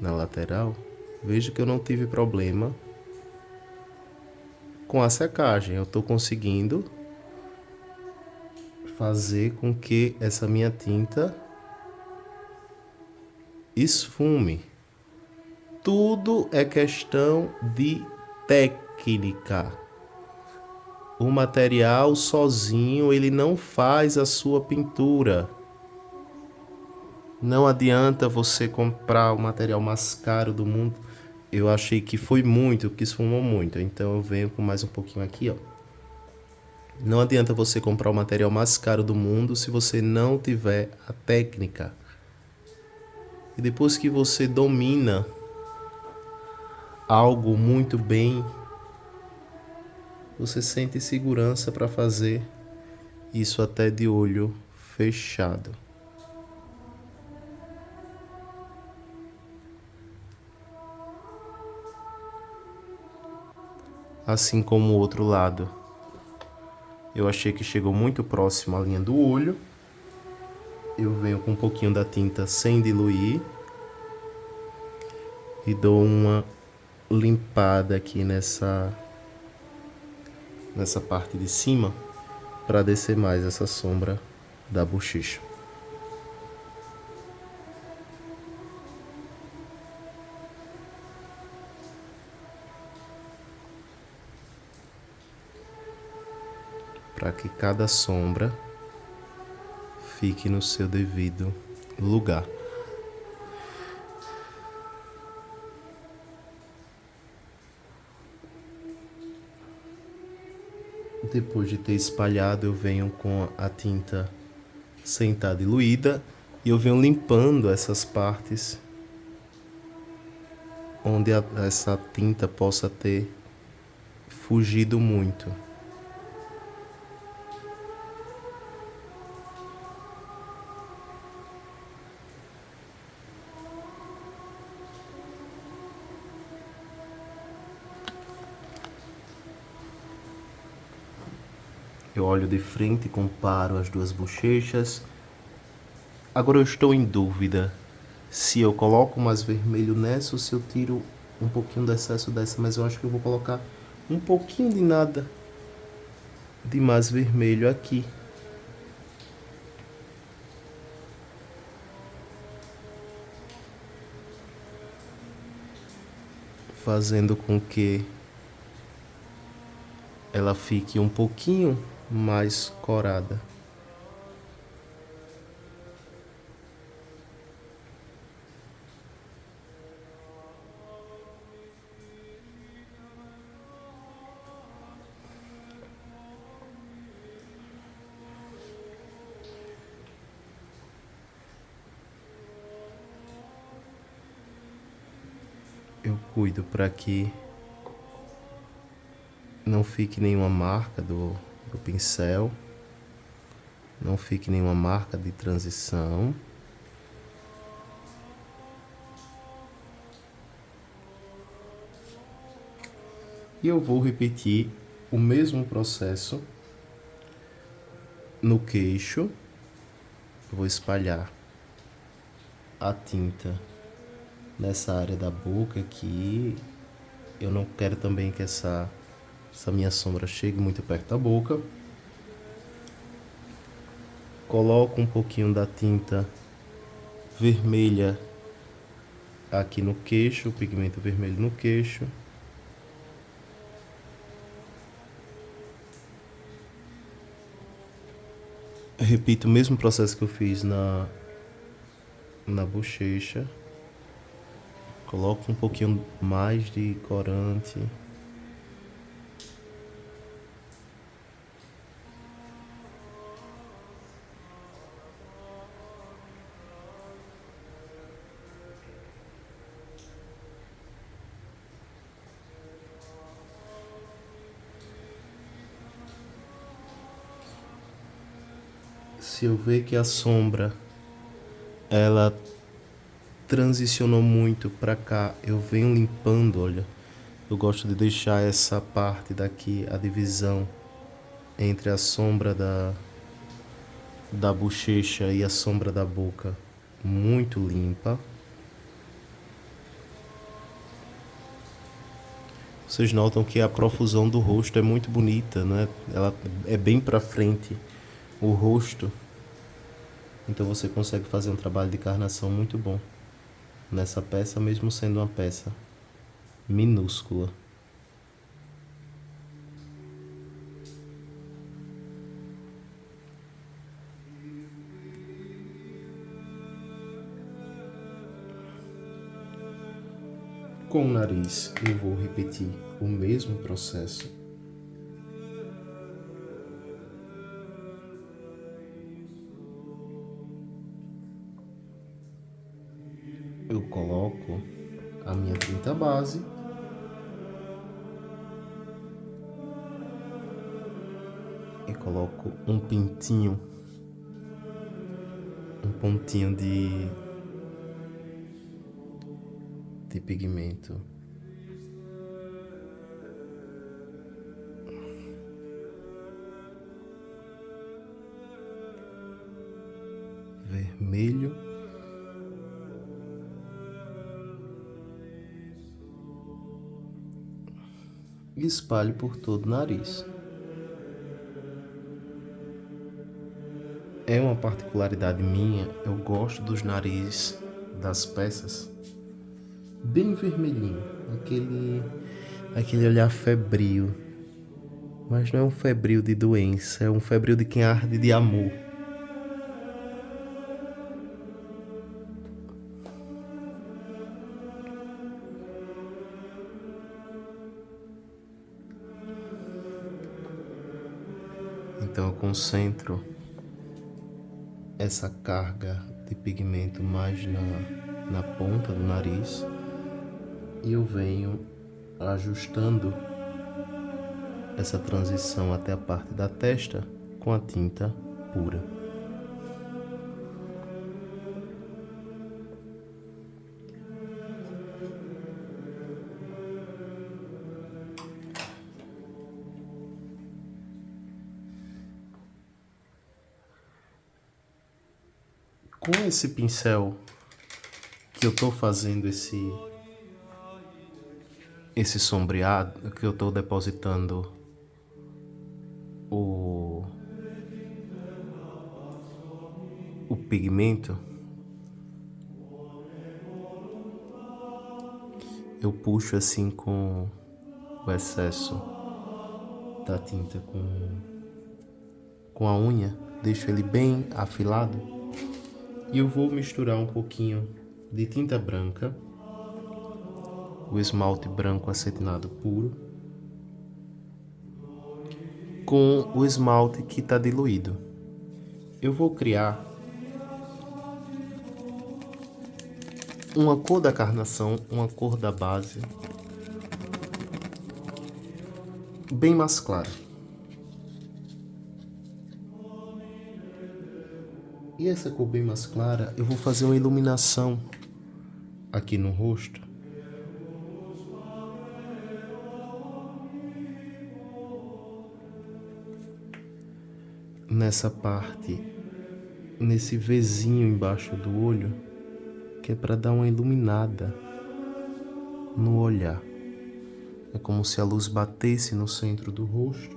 lateral. Veja que eu não tive problema com a secagem. Eu estou conseguindo fazer com que essa minha tinta esfume. Tudo é questão de técnica. O material sozinho, ele não faz a sua pintura. Não adianta você comprar o material mais caro do mundo. Eu achei que foi muito, que esfumou muito. Então eu venho com mais um pouquinho aqui, ó. Não adianta você comprar o material mais caro do mundo se você não tiver a técnica. E depois que você domina algo muito bem, você sente segurança para fazer isso até de olho fechado. Assim como o outro lado. Eu achei que chegou muito próximo à linha do olho. Eu venho com um pouquinho da tinta sem diluir. E dou uma limpada aqui nessa parte de cima para descer mais essa sombra da bochecha. Para que cada sombra fique no seu devido lugar. Depois de ter espalhado, eu venho com a tinta sem estar diluída e eu venho limpando essas partes onde essa tinta possa ter fugido muito. Eu olho de frente e comparo as duas bochechas. Agora eu estou em dúvida se eu coloco mais vermelho nessa ou se eu tiro um pouquinho do excesso dessa, mas eu acho que eu vou colocar um pouquinho de nada de mais vermelho aqui. Fazendo com que ela fique um pouquinho mais corada. Eu cuido para que não fique nenhuma marca do pincel, não fique nenhuma marca de transição. E eu vou repetir o mesmo processo no queixo. Eu vou espalhar a tinta nessa área da boca aqui. Eu não quero também que essa minha sombra chegue muito perto da boca. Coloco um pouquinho da tinta vermelha aqui no queixo, o pigmento vermelho no queixo. Repito o mesmo processo que eu fiz na bochecha. Coloco um pouquinho mais de corante. Se eu ver que a sombra ela transicionou muito para cá, eu venho limpando, olha. Eu gosto de deixar essa parte daqui, a divisão entre a sombra da bochecha e a sombra da boca, muito limpa. Vocês notam que a profusão do rosto é muito bonita, né? Ela é bem para frente, o rosto. Então você consegue fazer um trabalho de carnação muito bom nessa peça, mesmo sendo uma peça minúscula. Com o nariz, eu vou repetir o mesmo processo. Eu coloco a minha tinta base. E coloco um pintinho, um pontinho de pigmento. Vermelho. e espalho por todo o nariz. É uma particularidade minha, eu gosto dos narizes das peças bem vermelhinho, aquele olhar febril, mas não é um febril de doença, é um febril de quem arde de amor. Então eu concentro essa carga de pigmento mais na ponta do nariz e eu venho ajustando essa transição até a parte da testa com a tinta pura. Com esse pincel que eu tô fazendo esse sombreado, que eu tô depositando o pigmento, eu puxo assim com o excesso da tinta com a unha, deixo ele bem afilado e eu vou misturar um pouquinho de tinta branca, o esmalte branco acetinado puro, com o esmalte que está diluído. Eu vou criar uma cor da carnação, uma cor da base bem mais clara. E essa cor bem mais clara, eu vou fazer uma iluminação aqui no rosto. Nessa parte, nesse Vzinho embaixo do olho, que é para dar uma iluminada no olhar. É como se a luz batesse no centro do rosto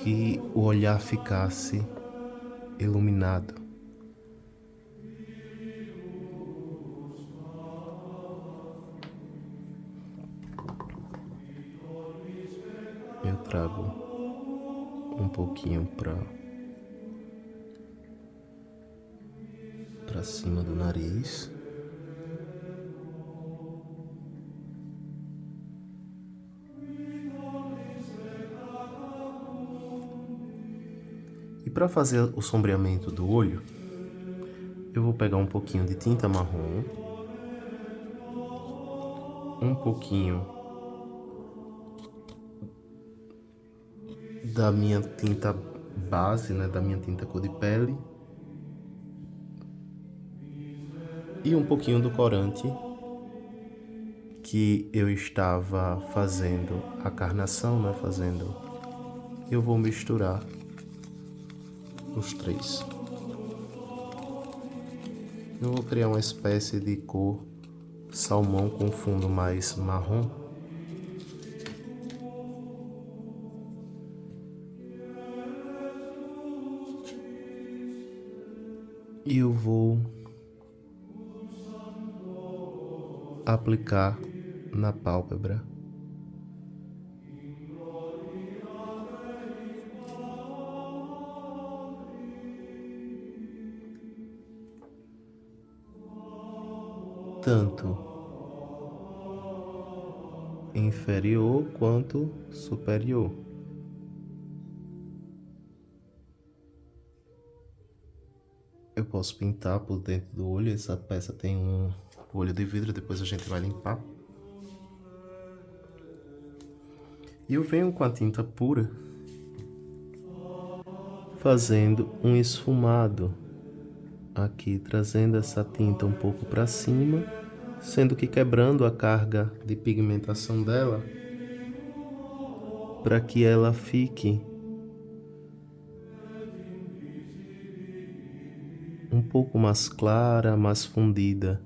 e o olhar ficasse iluminado. Eu trago um pouquinho para cima do nariz. E para fazer o sombreamento do olho, eu vou pegar um pouquinho de tinta marrom, um pouquinho da minha tinta base, né, da minha tinta cor de pele, e um pouquinho do corante que eu estava fazendo a carnação, né, eu vou misturar os três. Eu vou criar uma espécie de cor salmão com fundo mais marrom. E eu vou aplicar na pálpebra. Tanto inferior quanto superior. Eu posso pintar por dentro do olho, essa peça tem um olho de vidro, depois a gente vai limpar. E eu venho com a tinta pura, fazendo um esfumado aqui, trazendo essa tinta um pouco para cima, sendo que quebrando a carga de pigmentação dela, para que ela fique um pouco mais clara, mais fundida.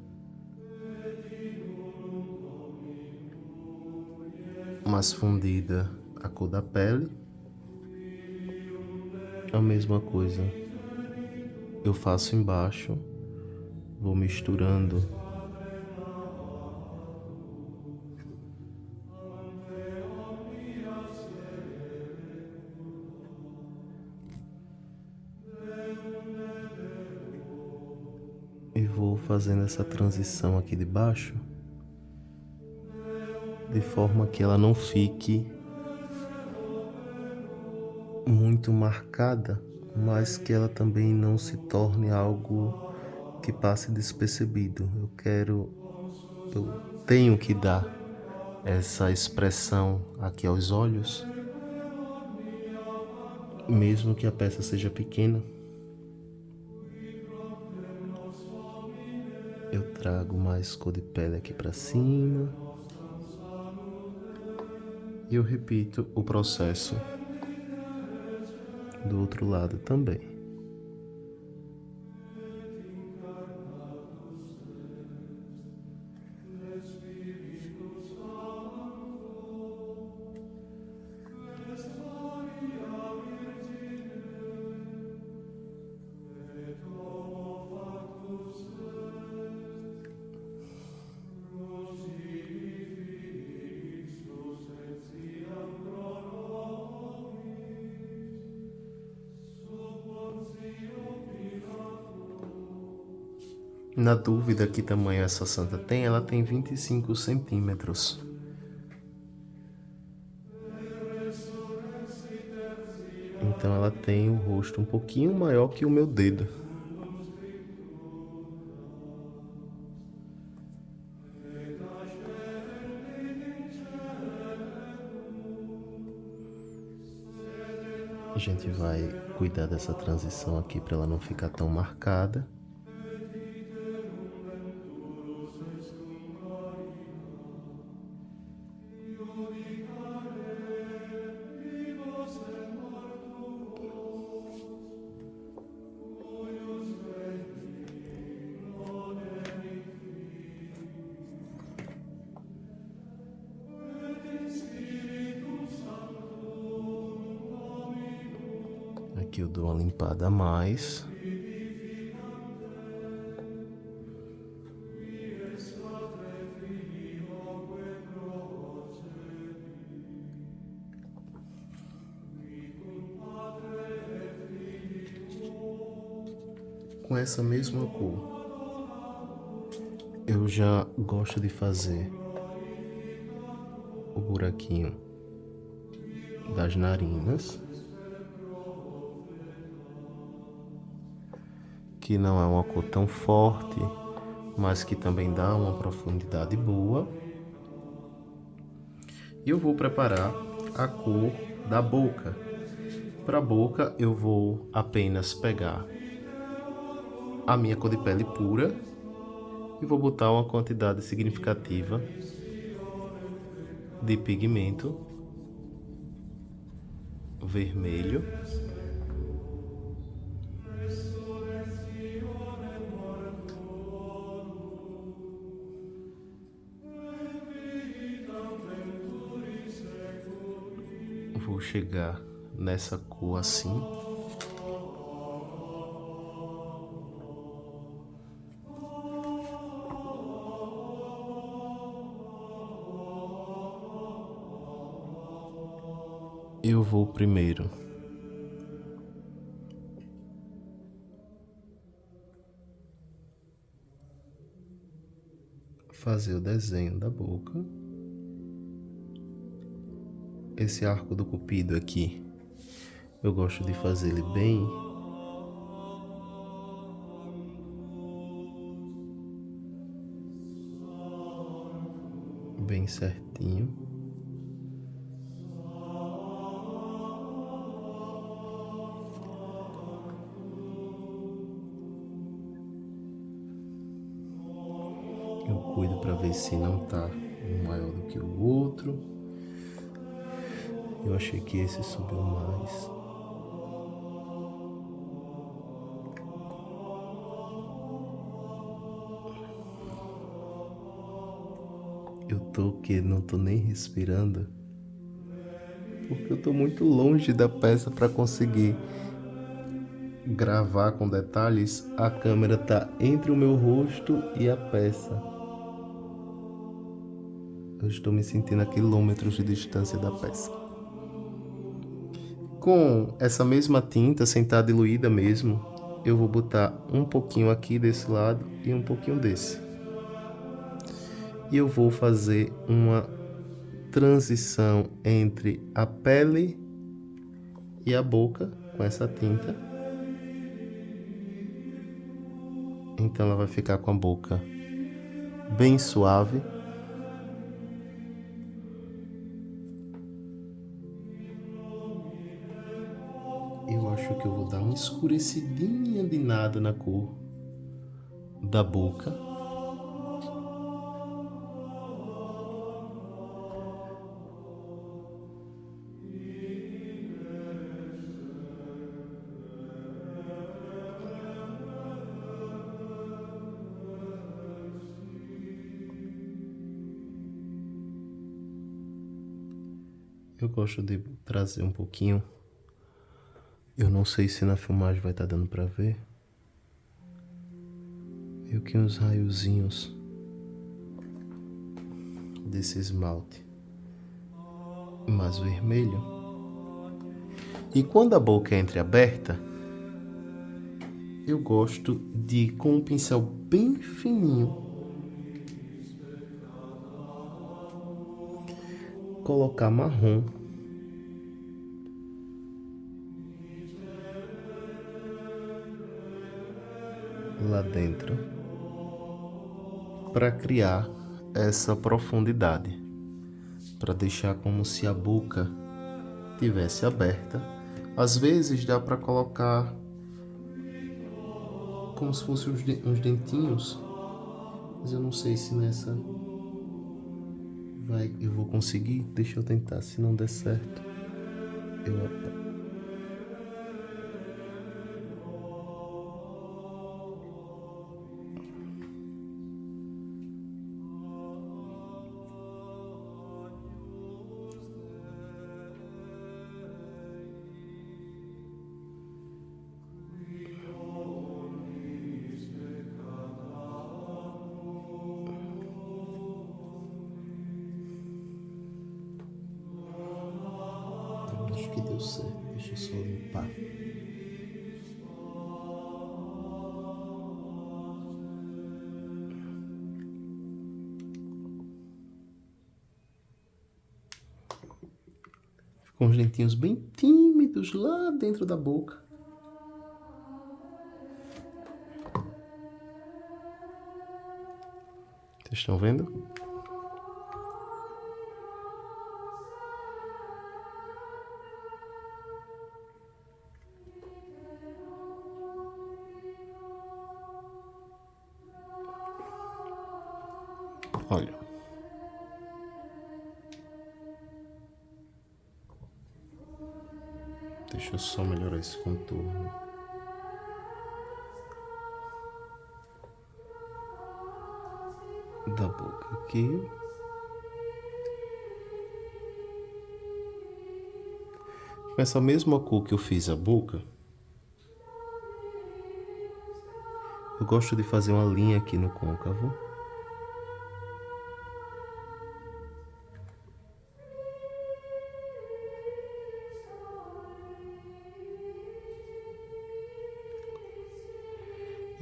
mais fundida a cor da pele. A mesma coisa eu faço embaixo, vou misturando e vou fazendo essa transição aqui de baixo, de forma que ela não fique muito marcada, mas que ela também não se torne algo que passe despercebido. Eu tenho que dar essa expressão aqui aos olhos, mesmo que a peça seja pequena. Eu trago mais cor de pele aqui para cima e eu repito o processo do outro lado também. Na dúvida que tamanho essa santa tem, ela tem 25 centímetros. Então ela tem o rosto um pouquinho maior que o meu dedo. A gente vai cuidar dessa transição aqui para ela não ficar tão marcada. Aqui eu dou uma limpada a mais. Com essa mesma cor, eu já gosto de fazer o buraquinho das narinas, que não é uma cor tão forte, mas que também dá uma profundidade boa. E eu vou preparar a cor da boca. Para a boca eu vou apenas pegar a minha cor de pele pura e vou botar uma quantidade significativa de pigmento vermelho. Vou chegar nessa cor assim. Eu vou primeiro fazer o desenho da boca. Esse arco do cupido aqui, eu gosto de fazer ele bem certinho. Eu cuido para ver se não tá um maior do que o outro. Eu achei que esse subiu mais. Eu tô que não tô nem respirando porque eu tô muito longe da peça para conseguir gravar com detalhes. A câmera tá entre o meu rosto e a peça. Eu estou me sentindo a quilômetros de distância da peça. Com essa mesma tinta, sem estar diluída mesmo, eu vou botar um pouquinho aqui desse lado e um pouquinho desse. E eu vou fazer uma transição entre a pele e a boca com essa tinta. Então ela vai ficar com a boca bem suave. Eu acho que eu vou dar uma escurecidinha de nada na cor da boca. Eu gosto de trazer um pouquinho. Eu não sei se na filmagem vai estar dando pra ver. Meio que uns raiozinhos desse esmalte mais vermelho. E quando a boca é entreaberta, eu gosto de, com um pincel bem fininho, colocar marrom lá dentro para criar essa profundidade, para deixar como se a boca tivesse aberta. Às vezes dá para colocar como se fossem uns dentinhos, mas eu não sei se nessa eu vou conseguir. Deixa eu tentar, se não der certo eu apago. Acho que deu certo. Deixa eu só limpar. Ficam uns dentinhos bem tímidos lá dentro da boca. Vocês estão vendo? Olha. Deixa eu só melhorar esse contorno. Da boca aqui. Com essa mesma cor que eu fiz a boca, eu gosto de fazer uma linha aqui no côncavo.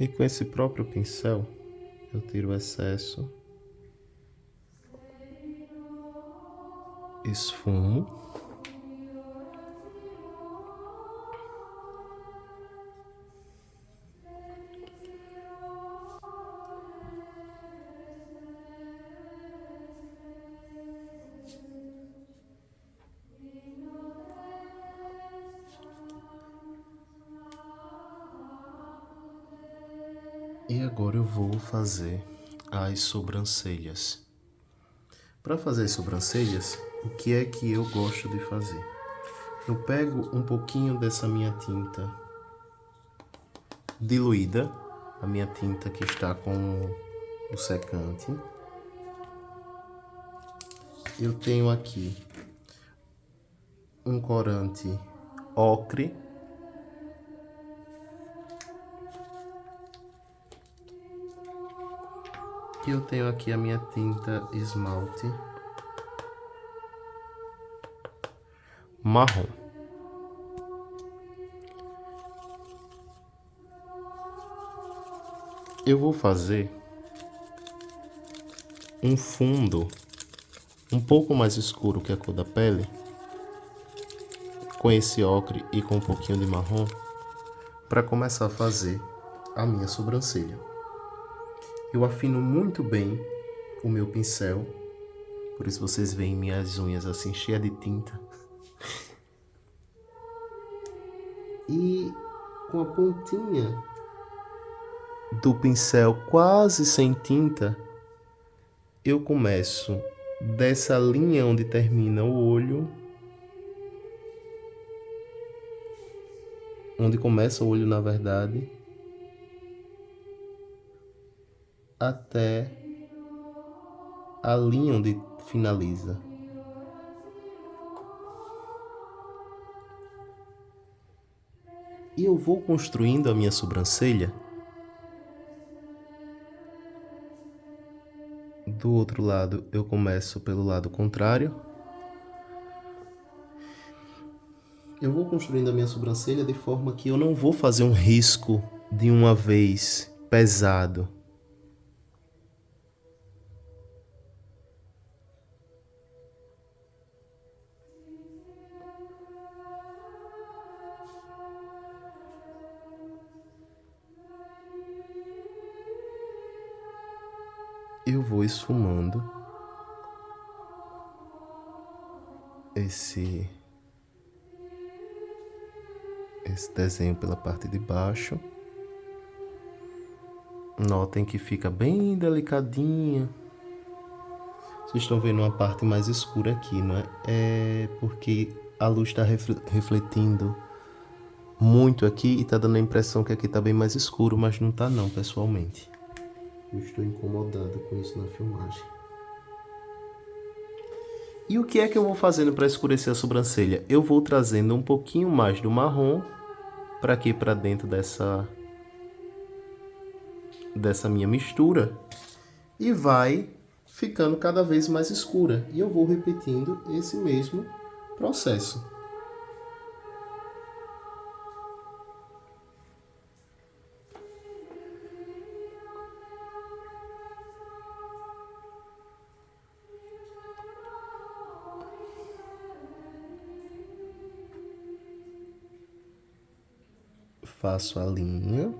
E com esse próprio pincel, eu tiro o excesso, esfumo. E agora eu vou fazer as sobrancelhas. Para fazer as sobrancelhas, o que é que eu gosto de fazer? Eu pego um pouquinho dessa minha tinta diluída, a minha tinta que está com o secante. Eu tenho aqui um corante ocre. E eu tenho aqui a minha tinta esmalte marrom. Eu vou fazer um fundo um pouco mais escuro que a cor da pele, com esse ocre e com um pouquinho de marrom, para começar a fazer a minha sobrancelha. Eu afino muito bem o meu pincel, por isso vocês veem minhas unhas assim cheias de tinta. E com a pontinha do pincel quase sem tinta, eu começo dessa linha onde termina o olho, onde começa o olho na verdade, até a linha onde finaliza. E eu vou construindo a minha sobrancelha do outro lado. Eu começo pelo lado contrário. Eu vou construindo a minha sobrancelha de forma que eu não vou fazer um risco de uma vez pesado. Eu vou esfumando esse desenho pela parte de baixo. Notem que fica bem delicadinha. Vocês estão vendo uma parte mais escura aqui, não é? É porque a luz está refletindo muito aqui e tá dando a impressão que aqui tá bem mais escuro, mas não tá não, pessoalmente. Eu estou incomodado com isso na filmagem. E o que é que eu vou fazendo para escurecer a sobrancelha? Eu vou trazendo um pouquinho mais do marrom para aqui, para dentro dessa minha mistura, e vai ficando cada vez mais escura. E eu vou repetindo esse mesmo processo. Faço a linha.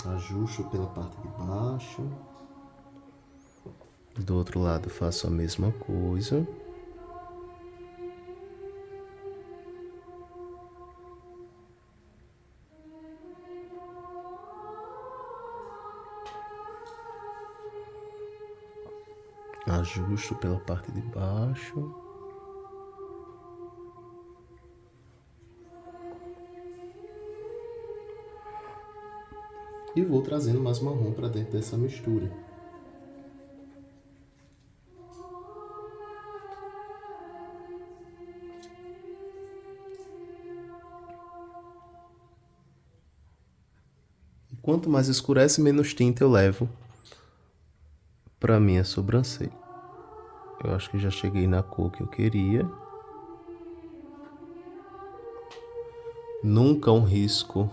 Ajusto pela parte de baixo. Do outro lado faço a mesma coisa. Ajusto pela parte de baixo. E vou trazendo mais marrom para dentro dessa mistura. E quanto mais escurece, menos tinta eu levo para minha sobrancelha. Eu acho que já cheguei na cor que eu queria. Nunca um risco,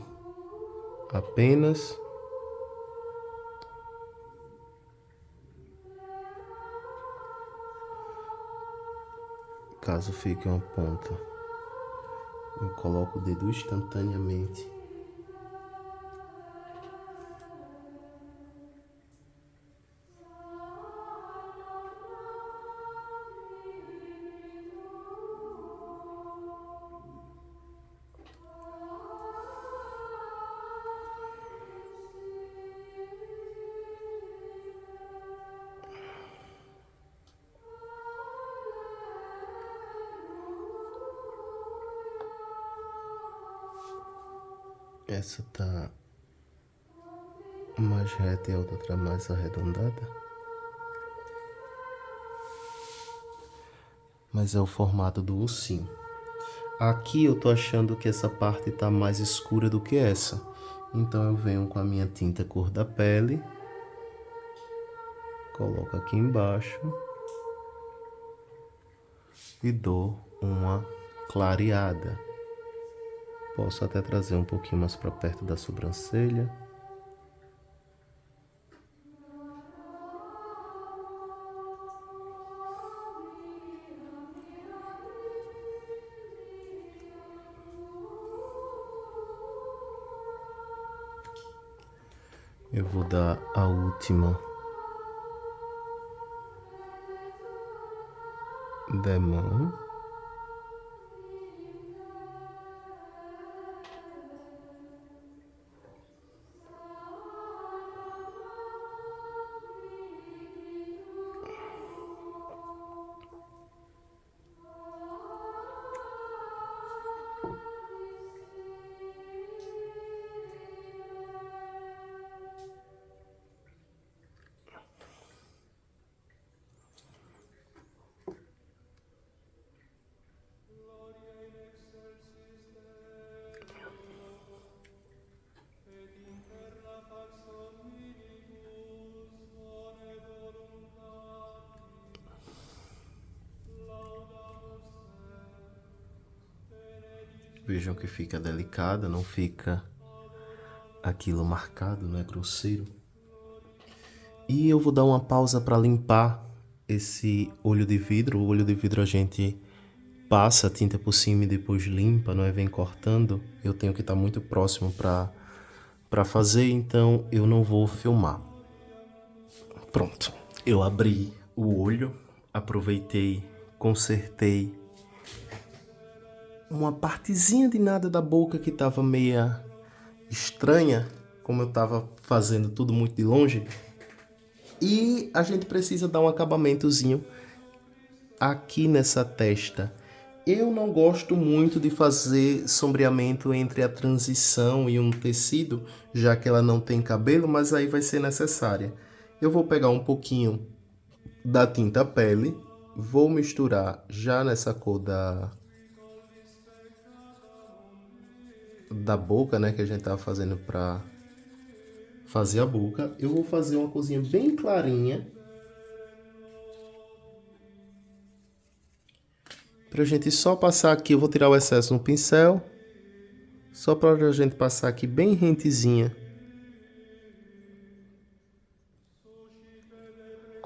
apenas caso fique uma ponta, eu coloco o dedo instantaneamente. Essa tá mais reta e a outra mais arredondada. Mas é o formato do ursinho. Aqui eu tô achando que essa parte tá mais escura do que essa. Então eu venho com a minha tinta cor da pele, coloco aqui embaixo e dou uma clareada. Posso até trazer um pouquinho mais para perto da sobrancelha. Eu vou dar a última demão. Vejam que fica delicada, não fica aquilo marcado, não é grosseiro. E eu vou dar uma pausa para limpar esse olho de vidro. O olho de vidro a gente passa a tinta por cima e depois limpa, não é? Vem cortando. Eu tenho que estar muito próximo para fazer, então eu não vou filmar. Pronto, eu abri o olho, aproveitei, consertei uma partezinha de nada da boca que estava meia estranha, como eu estava fazendo tudo muito de longe. E a gente precisa dar um acabamentozinho aqui nessa testa. Eu não gosto muito de fazer sombreamento entre a transição e um tecido, já que ela não tem cabelo, mas aí vai ser necessária. Eu vou pegar um pouquinho da tinta pele, vou misturar já nessa cor da boca, né, que a gente tava fazendo pra fazer a boca. Eu vou fazer uma cozinha bem clarinha, pra gente só passar aqui. Eu vou tirar o excesso no pincel, só pra gente passar aqui bem rentezinha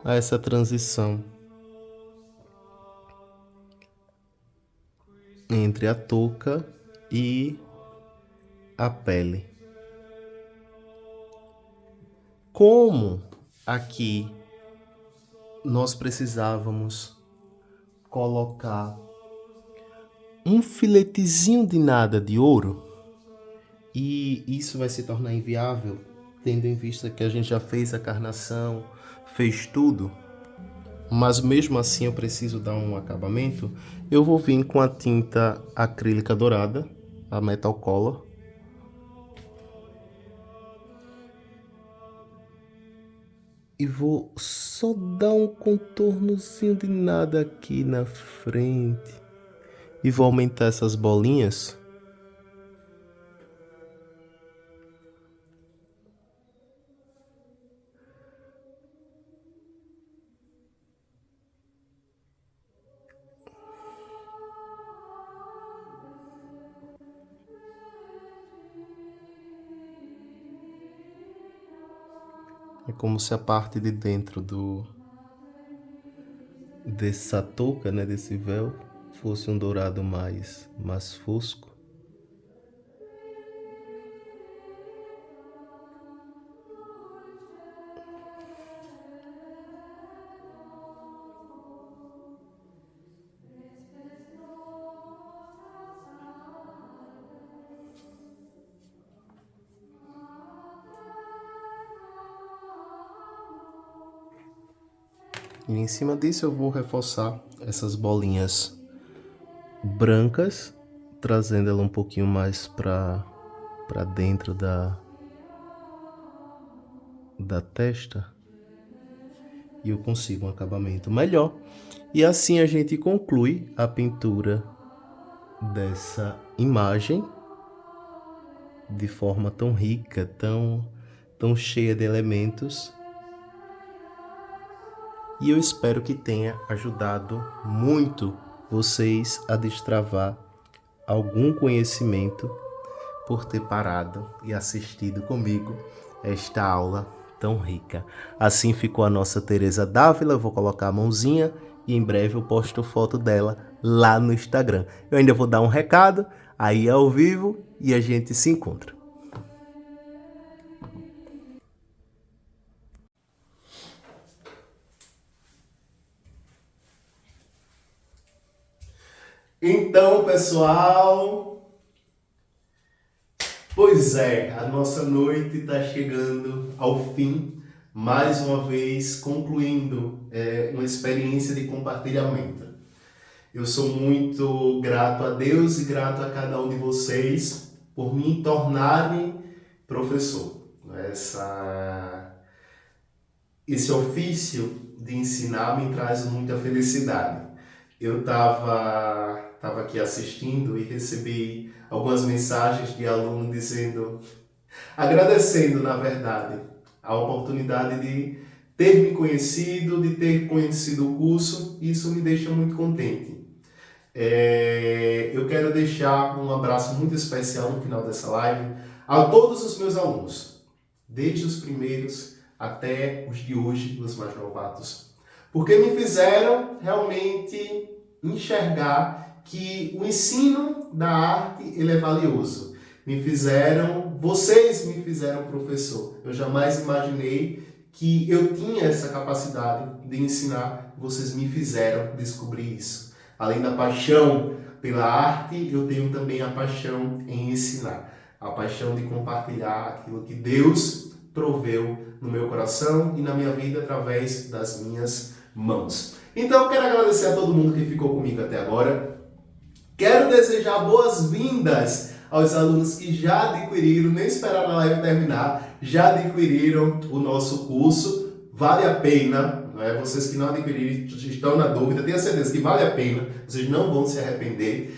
a essa transição entre a touca e a pele. Como aqui nós precisávamos colocar um filetezinho de nada de ouro, e isso vai se tornar inviável, tendo em vista que a gente já fez a carnação, fez tudo, mas mesmo assim eu preciso dar um acabamento. Eu vou vir com a tinta acrílica dourada, a Metal Color, e vou só dar um contornozinho de nada aqui na frente. E vou aumentar essas bolinhas. É como se a parte de dentro dessa touca, né, desse véu, fosse um dourado mais fosco. E em cima disso eu vou reforçar essas bolinhas brancas, trazendo ela um pouquinho mais para dentro da testa e eu consigo um acabamento melhor. E assim a gente conclui a pintura dessa imagem de forma tão rica, tão cheia de elementos. E eu espero que tenha ajudado muito vocês a destravar algum conhecimento por ter parado e assistido comigo esta aula tão rica. Assim ficou a nossa Teresa Dávila. Eu vou colocar a mãozinha e em breve eu posto foto dela lá no Instagram. Eu ainda vou dar um recado, aí é ao vivo e a gente se encontra. Então, pessoal, pois é, a nossa noite está chegando ao fim, mais uma vez concluindo uma experiência de compartilhamento. Eu sou muito grato a Deus e grato a cada um de vocês por me tornarem professor. Esse ofício de ensinar me traz muita felicidade. Eu estava aqui assistindo e recebi algumas mensagens de aluno agradecendo, na verdade, a oportunidade de ter me conhecido, de ter conhecido o curso, e isso me deixa muito contente. Eu quero deixar um abraço muito especial no final dessa live a todos os meus alunos, desde os primeiros até os de hoje, os mais novatos, porque me fizeram realmente enxergar que o ensino da arte ele é valioso. Vocês me fizeram professor. Eu jamais imaginei que eu tinha essa capacidade de ensinar, vocês me fizeram descobrir isso. Além da paixão pela arte, eu tenho também a paixão em ensinar, a paixão de compartilhar aquilo que Deus proveu no meu coração e na minha vida através das minhas mãos. Então, eu quero agradecer a todo mundo que ficou comigo até agora. Quero desejar boas-vindas aos alunos que já adquiriram, nem esperaram a live terminar, já adquiriram o nosso curso. Vale a pena, não é? Vocês que não adquiriram, estão na dúvida, tenha certeza que vale a pena, vocês não vão se arrepender.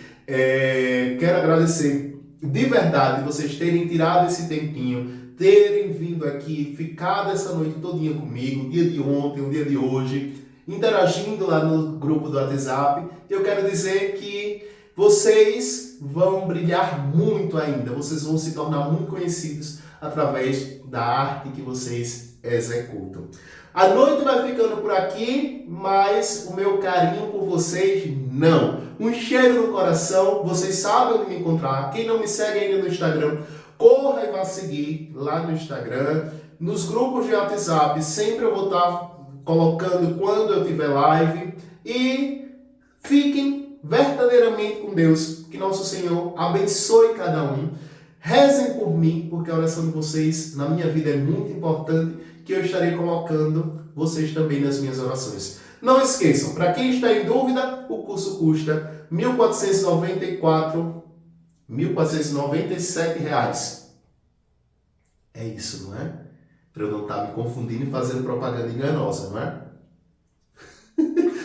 Quero agradecer de verdade vocês terem tirado esse tempinho, terem vindo aqui, ficado essa noite todinha comigo, o dia de ontem, o dia de hoje, interagindo lá no grupo do WhatsApp. Eu quero dizer que vocês vão brilhar muito ainda, vocês vão se tornar muito conhecidos através da arte que vocês executam. A noite vai ficando por aqui, mas o meu carinho por vocês não. Um cheiro no coração, vocês sabem onde me encontrar. Quem não me segue ainda no Instagram, corra e vá seguir lá no Instagram. Nos grupos de WhatsApp, sempre eu vou estar colocando quando eu tiver live. E fiquem verdadeiramente com Deus. Que nosso Senhor abençoe cada um. Rezem por mim, porque a oração de vocês na minha vida é muito importante, que eu estarei colocando vocês também nas minhas orações. Não esqueçam, para quem está em dúvida, o curso custa R$ 1.497. É isso, não é? Para eu não estar me confundindo e fazendo propaganda enganosa, não é?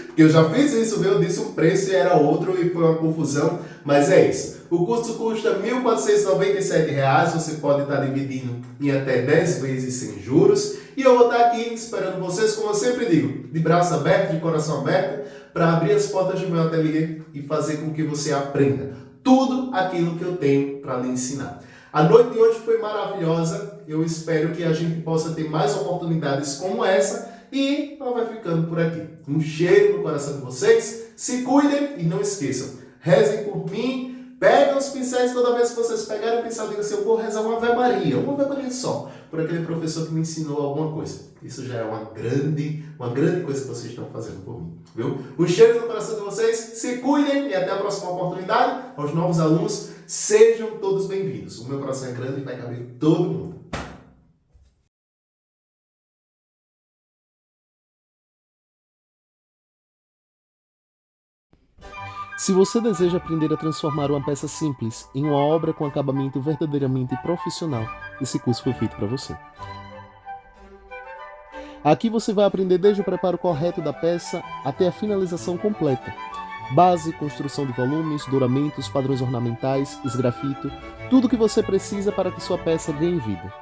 Porque eu já fiz isso, viu? Eu disse um preço e era outro e foi uma confusão, mas é isso. O curso custa R$ 1.497, você pode estar dividindo em até 10 vezes sem juros. E eu vou estar aqui esperando vocês, como eu sempre digo, de braço aberto, de coração aberto, para abrir as portas do meu ateliê e fazer com que você aprenda tudo aquilo que eu tenho para lhe ensinar. A noite de hoje foi maravilhosa, eu espero que a gente possa ter mais oportunidades como essa e ela vai ficando por aqui. Um cheiro no coração de vocês, se cuidem e não esqueçam, rezem por mim. Pegam os pincéis, toda vez que vocês pegarem o pincel, digam assim, eu vou rezar uma Ave Maria só, por aquele professor que me ensinou alguma coisa. Isso já é uma grande coisa que vocês estão fazendo por mim, viu? Um cheiro no coração de vocês, se cuidem e até a próxima oportunidade. Aos novos alunos, sejam todos bem-vindos. O meu coração é grande e vai caber todo mundo. Se você deseja aprender a transformar uma peça simples em uma obra com acabamento verdadeiramente profissional, esse curso foi feito para você. Aqui você vai aprender desde o preparo correto da peça até a finalização completa. Base, construção de volumes, douramentos, padrões ornamentais, esgrafito, tudo o que você precisa para que sua peça ganhe vida.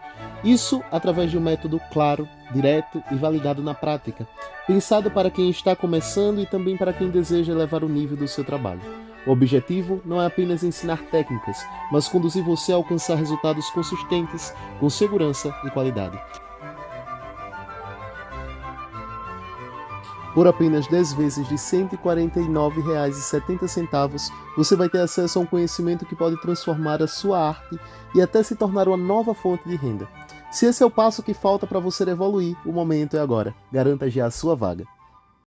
Isso através de um método claro, direto e validado na prática, pensado para quem está começando e também para quem deseja elevar o nível do seu trabalho. O objetivo não é apenas ensinar técnicas, mas conduzir você a alcançar resultados consistentes, com segurança e qualidade. Por apenas 10 vezes de R$ 149,70, você vai ter acesso a um conhecimento que pode transformar a sua arte e até se tornar uma nova fonte de renda. Se esse é o passo que falta para você evoluir, o momento é agora. Garanta já a sua vaga.